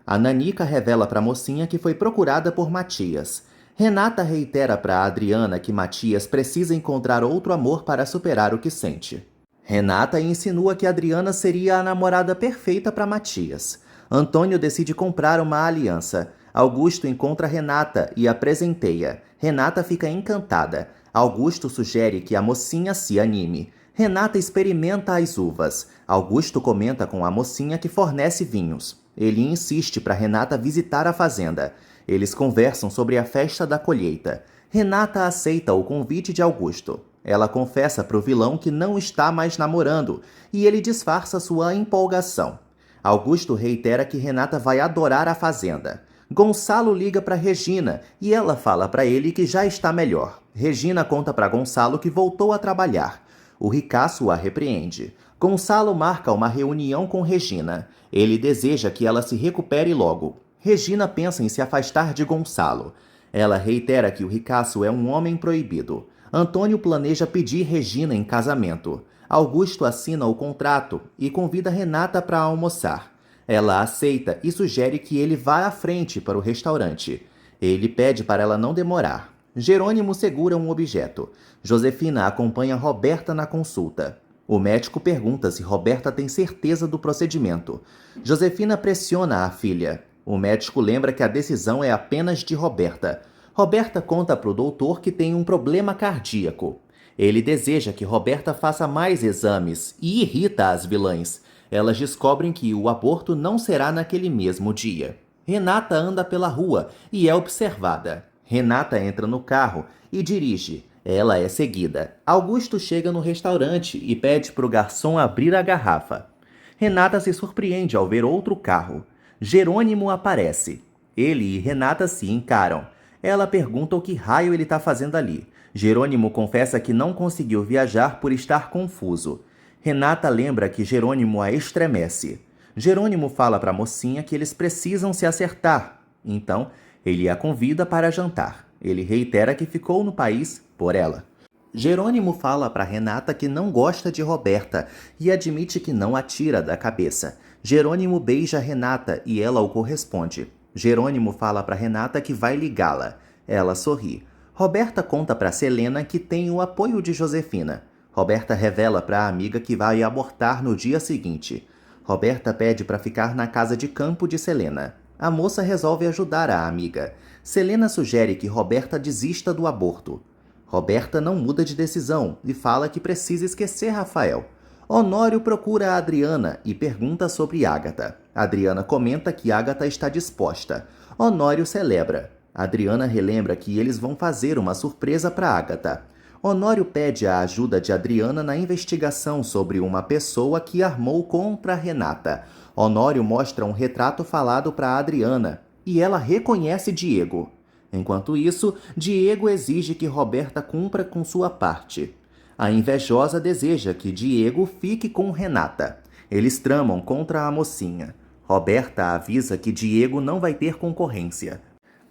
A Nanica revela para a mocinha que foi procurada por Matias. Renata reitera para Adriana que Matias precisa encontrar outro amor para superar o que sente. Renata insinua que Adriana seria a namorada perfeita para Matias. Antônio decide comprar uma aliança. Augusto encontra Renata e a presenteia. Renata fica encantada. Augusto sugere que a mocinha se anime. Renata experimenta as uvas. Augusto comenta com a mocinha que fornece vinhos. Ele insiste para Renata visitar a fazenda. Eles conversam sobre a festa da colheita. Renata aceita o convite de Augusto. Ela confessa para o vilão que não está mais namorando e ele disfarça sua empolgação. Augusto reitera que Renata vai adorar a fazenda. Gonçalo liga para Regina e ela fala para ele que já está melhor. Regina conta para Gonçalo que voltou a trabalhar. O ricaço a repreende. Gonçalo marca uma reunião com Regina. Ele deseja que ela se recupere logo. Regina pensa em se afastar de Gonçalo. Ela reitera que o ricaço é um homem proibido. Antônio planeja pedir Regina em casamento. Augusto assina o contrato e convida Renata para almoçar. Ela aceita e sugere que ele vá à frente para o restaurante. Ele pede para ela não demorar. Jerônimo segura um objeto. Josefina acompanha Roberta na consulta. O médico pergunta se Roberta tem certeza do procedimento. Josefina pressiona a filha. O médico lembra que a decisão é apenas de Roberta. Roberta conta para o doutor que tem um problema cardíaco. Ele deseja que Roberta faça mais exames e irrita as vilãs. Elas descobrem que o aborto não será naquele mesmo dia. Renata anda pela rua e é observada. Renata entra no carro e dirige. Ela é seguida. Augusto chega no restaurante e pede para o garçom abrir a garrafa. Renata se surpreende ao ver outro carro. Jerônimo aparece. Ele e Renata se encaram. Ela pergunta o que raio ele está fazendo ali. Jerônimo confessa que não conseguiu viajar por estar confuso. Renata lembra que Jerônimo a estremece. Jerônimo fala para a mocinha que eles precisam se acertar. Então, ele a convida para jantar. Ele reitera que ficou no país por ela. Jerônimo fala para Renata que não gosta de Roberta e admite que não a tira da cabeça. Jerônimo beija Renata e ela o corresponde. Jerônimo fala para Renata que vai ligá-la. Ela sorri. Roberta conta para Selena que tem o apoio de Josefina. Roberta revela para a amiga que vai abortar no dia seguinte. Roberta pede para ficar na casa de campo de Selena. A moça resolve ajudar a amiga. Selena sugere que Roberta desista do aborto. Roberta não muda de decisão e fala que precisa esquecer Rafael. Honório procura a Adriana e pergunta sobre Ágata. Adriana comenta que Ágata está disposta. Honório celebra. Adriana relembra que eles vão fazer uma surpresa para Ágata. Honório pede a ajuda de Adriana na investigação sobre uma pessoa que armou contra Renata. Honório mostra um retrato falado para Adriana e ela reconhece Diego. Enquanto isso, Diego exige que Roberta cumpra com sua parte. A invejosa deseja que Diego fique com Renata. Eles tramam contra a mocinha. Roberta avisa que Diego não vai ter concorrência.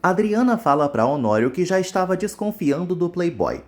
Adriana fala para Honório que já estava desconfiando do playboy.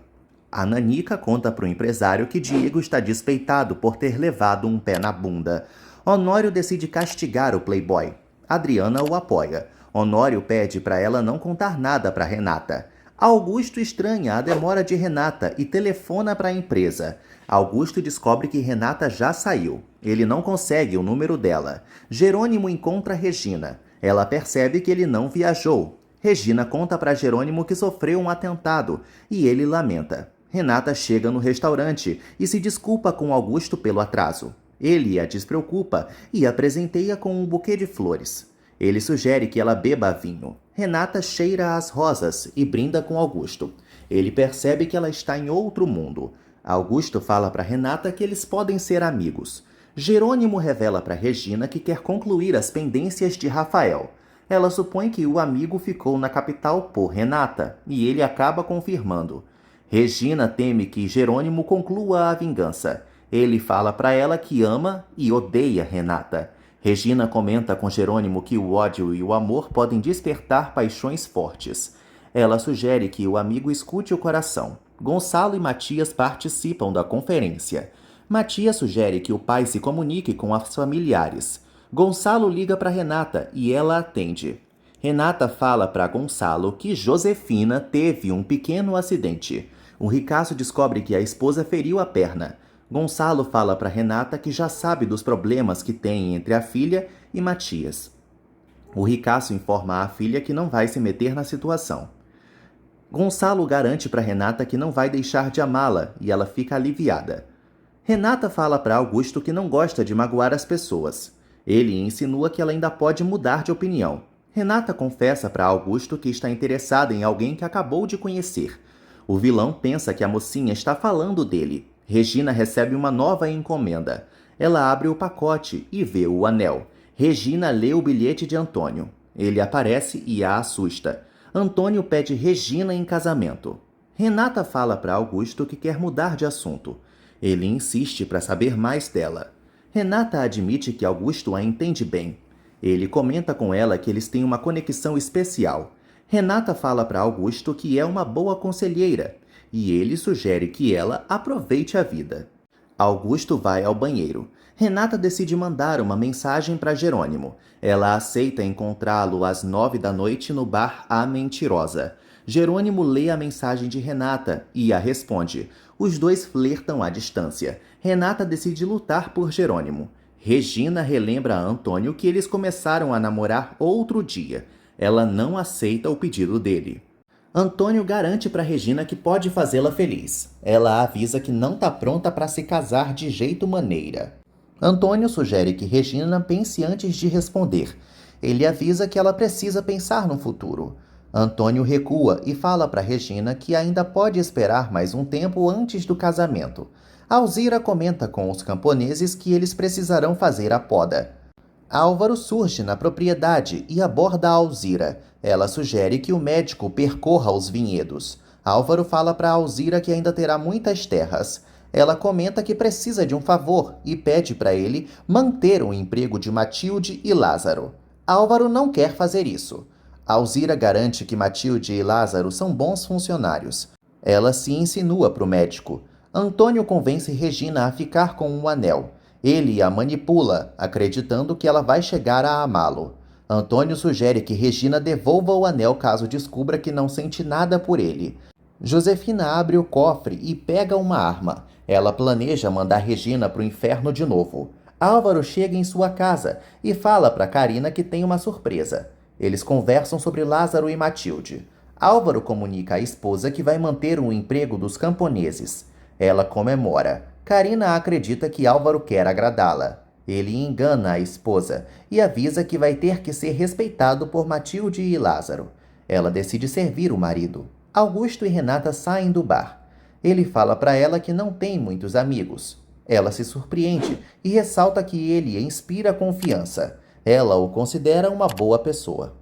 A Nanica conta para o empresário que Diego está despeitado por ter levado um pé na bunda. Honório decide castigar o playboy. Adriana o apoia. Honório pede para ela não contar nada para Renata. Augusto estranha a demora de Renata e telefona para a empresa. Augusto descobre que Renata já saiu. Ele não consegue o número dela. Jerônimo encontra Regina. Ela percebe que ele não viajou. Regina conta para Jerônimo que sofreu um atentado e ele lamenta. Renata chega no restaurante e se desculpa com Augusto pelo atraso. Ele a despreocupa e a presenteia com um buquê de flores. Ele sugere que ela beba vinho. Renata cheira as rosas e brinda com Augusto. Ele percebe que ela está em outro mundo. Augusto fala para Renata que eles podem ser amigos. Jerônimo revela para Regina que quer concluir as pendências de Rafael. Ela supõe que o amigo ficou na capital por Renata e ele acaba confirmando. Regina teme que Jerônimo conclua a vingança. Ele fala para ela que ama e odeia Renata. Regina comenta com Jerônimo que o ódio e o amor podem despertar paixões fortes. Ela sugere que o amigo escute o coração. Gonçalo e Matias participam da conferência. Matias sugere que o pai se comunique com os familiares. Gonçalo liga para Renata e ela atende. Renata fala para Gonçalo que Josefina teve um pequeno acidente. O ricaço descobre que a esposa feriu a perna. Gonçalo fala para Renata que já sabe dos problemas que tem entre a filha e Matias. O ricaço informa a filha que não vai se meter na situação. Gonçalo garante para Renata que não vai deixar de amá-la e ela fica aliviada. Renata fala para Augusto que não gosta de magoar as pessoas. Ele insinua que ela ainda pode mudar de opinião. Renata confessa para Augusto que está interessada em alguém que acabou de conhecer. O vilão pensa que a mocinha está falando dele. Regina recebe uma nova encomenda. Ela abre o pacote e vê o anel. Regina lê o bilhete de Antônio. Ele aparece e a assusta. Antônio pede Regina em casamento. Renata fala para Augusto que quer mudar de assunto. Ele insiste para saber mais dela. Renata admite que Augusto a entende bem. Ele comenta com ela que eles têm uma conexão especial. Renata fala para Augusto que é uma boa conselheira e ele sugere que ela aproveite a vida. Augusto vai ao banheiro. Renata decide mandar uma mensagem para Jerônimo. Ela aceita encontrá-lo às 9 da noite no bar A Mentirosa. Jerônimo lê a mensagem de Renata e a responde. Os dois flertam à distância. Renata decide lutar por Jerônimo. Regina relembra a Antônio que eles começaram a namorar outro dia. Ela não aceita o pedido dele. Antônio garante para Regina que pode fazê-la feliz. Ela avisa que não está pronta para se casar de jeito maneira. Antônio sugere que Regina pense antes de responder. Ele avisa que ela precisa pensar no futuro. Antônio recua e fala para Regina que ainda pode esperar mais um tempo antes do casamento. Alzira comenta com os camponeses que eles precisarão fazer a poda. Álvaro surge na propriedade e aborda Alzira. Ela sugere que o médico percorra os vinhedos. Álvaro fala para Alzira que ainda terá muitas terras. Ela comenta que precisa de um favor e pede para ele manter o emprego de Matilde e Lázaro. Álvaro não quer fazer isso. Alzira garante que Matilde e Lázaro são bons funcionários. Ela se insinua para o médico. Antônio convence Regina a ficar com um anel. Ele a manipula, acreditando que ela vai chegar a amá-lo. Antônio sugere que Regina devolva o anel caso descubra que não sente nada por ele. Josefina abre o cofre e pega uma arma. Ela planeja mandar Regina para o inferno de novo. Álvaro chega em sua casa e fala para Carina que tem uma surpresa. Eles conversam sobre Lázaro e Matilde. Álvaro comunica à esposa que vai manter o emprego dos camponeses. Ela comemora. Carina acredita que Álvaro quer agradá-la. Ele engana a esposa e avisa que vai ter que ser respeitado por Matilde e Lázaro. Ela decide servir o marido. Augusto e Renata saem do bar. Ele fala para ela que não tem muitos amigos. Ela se surpreende e ressalta que ele inspira confiança. Ela o considera uma boa pessoa.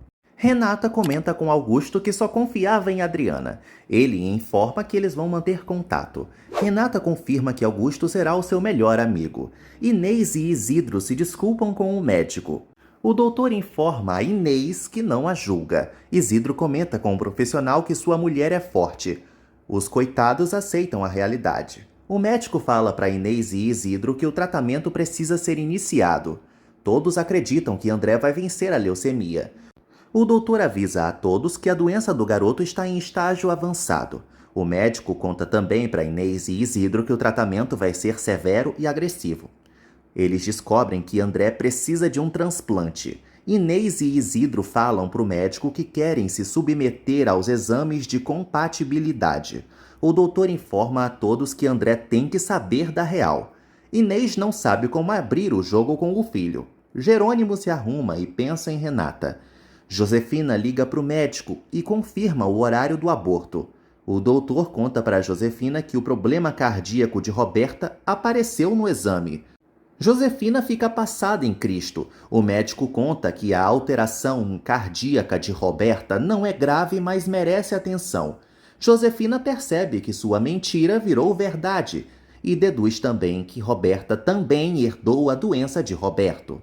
Renata comenta com Augusto que só confiava em Adriana. Ele informa que eles vão manter contato. Renata confirma que Augusto será o seu melhor amigo. Inês e Isidro se desculpam com o médico. O doutor informa a Inês que não a julga. Isidro comenta com o profissional que sua mulher é forte. Os coitados aceitam a realidade. O médico fala para Inês e Isidro que o tratamento precisa ser iniciado. Todos acreditam que André vai vencer a leucemia. O doutor avisa a todos que a doença do garoto está em estágio avançado. O médico conta também para Inês e Isidro que o tratamento vai ser severo e agressivo. Eles descobrem que André precisa de um transplante. Inês e Isidro falam para o médico que querem se submeter aos exames de compatibilidade. O doutor informa a todos que André tem que saber da real. Inês não sabe como abrir o jogo com o filho. Jerônimo se arruma e pensa em Renata. Josefina liga para o médico e confirma o horário do aborto. O doutor conta para Josefina que o problema cardíaco de Roberta apareceu no exame. Josefina fica passada em Cristo. O médico conta que a alteração cardíaca de Roberta não é grave, mas merece atenção. Josefina percebe que sua mentira virou verdade e deduz também que Roberta também herdou a doença de Roberto.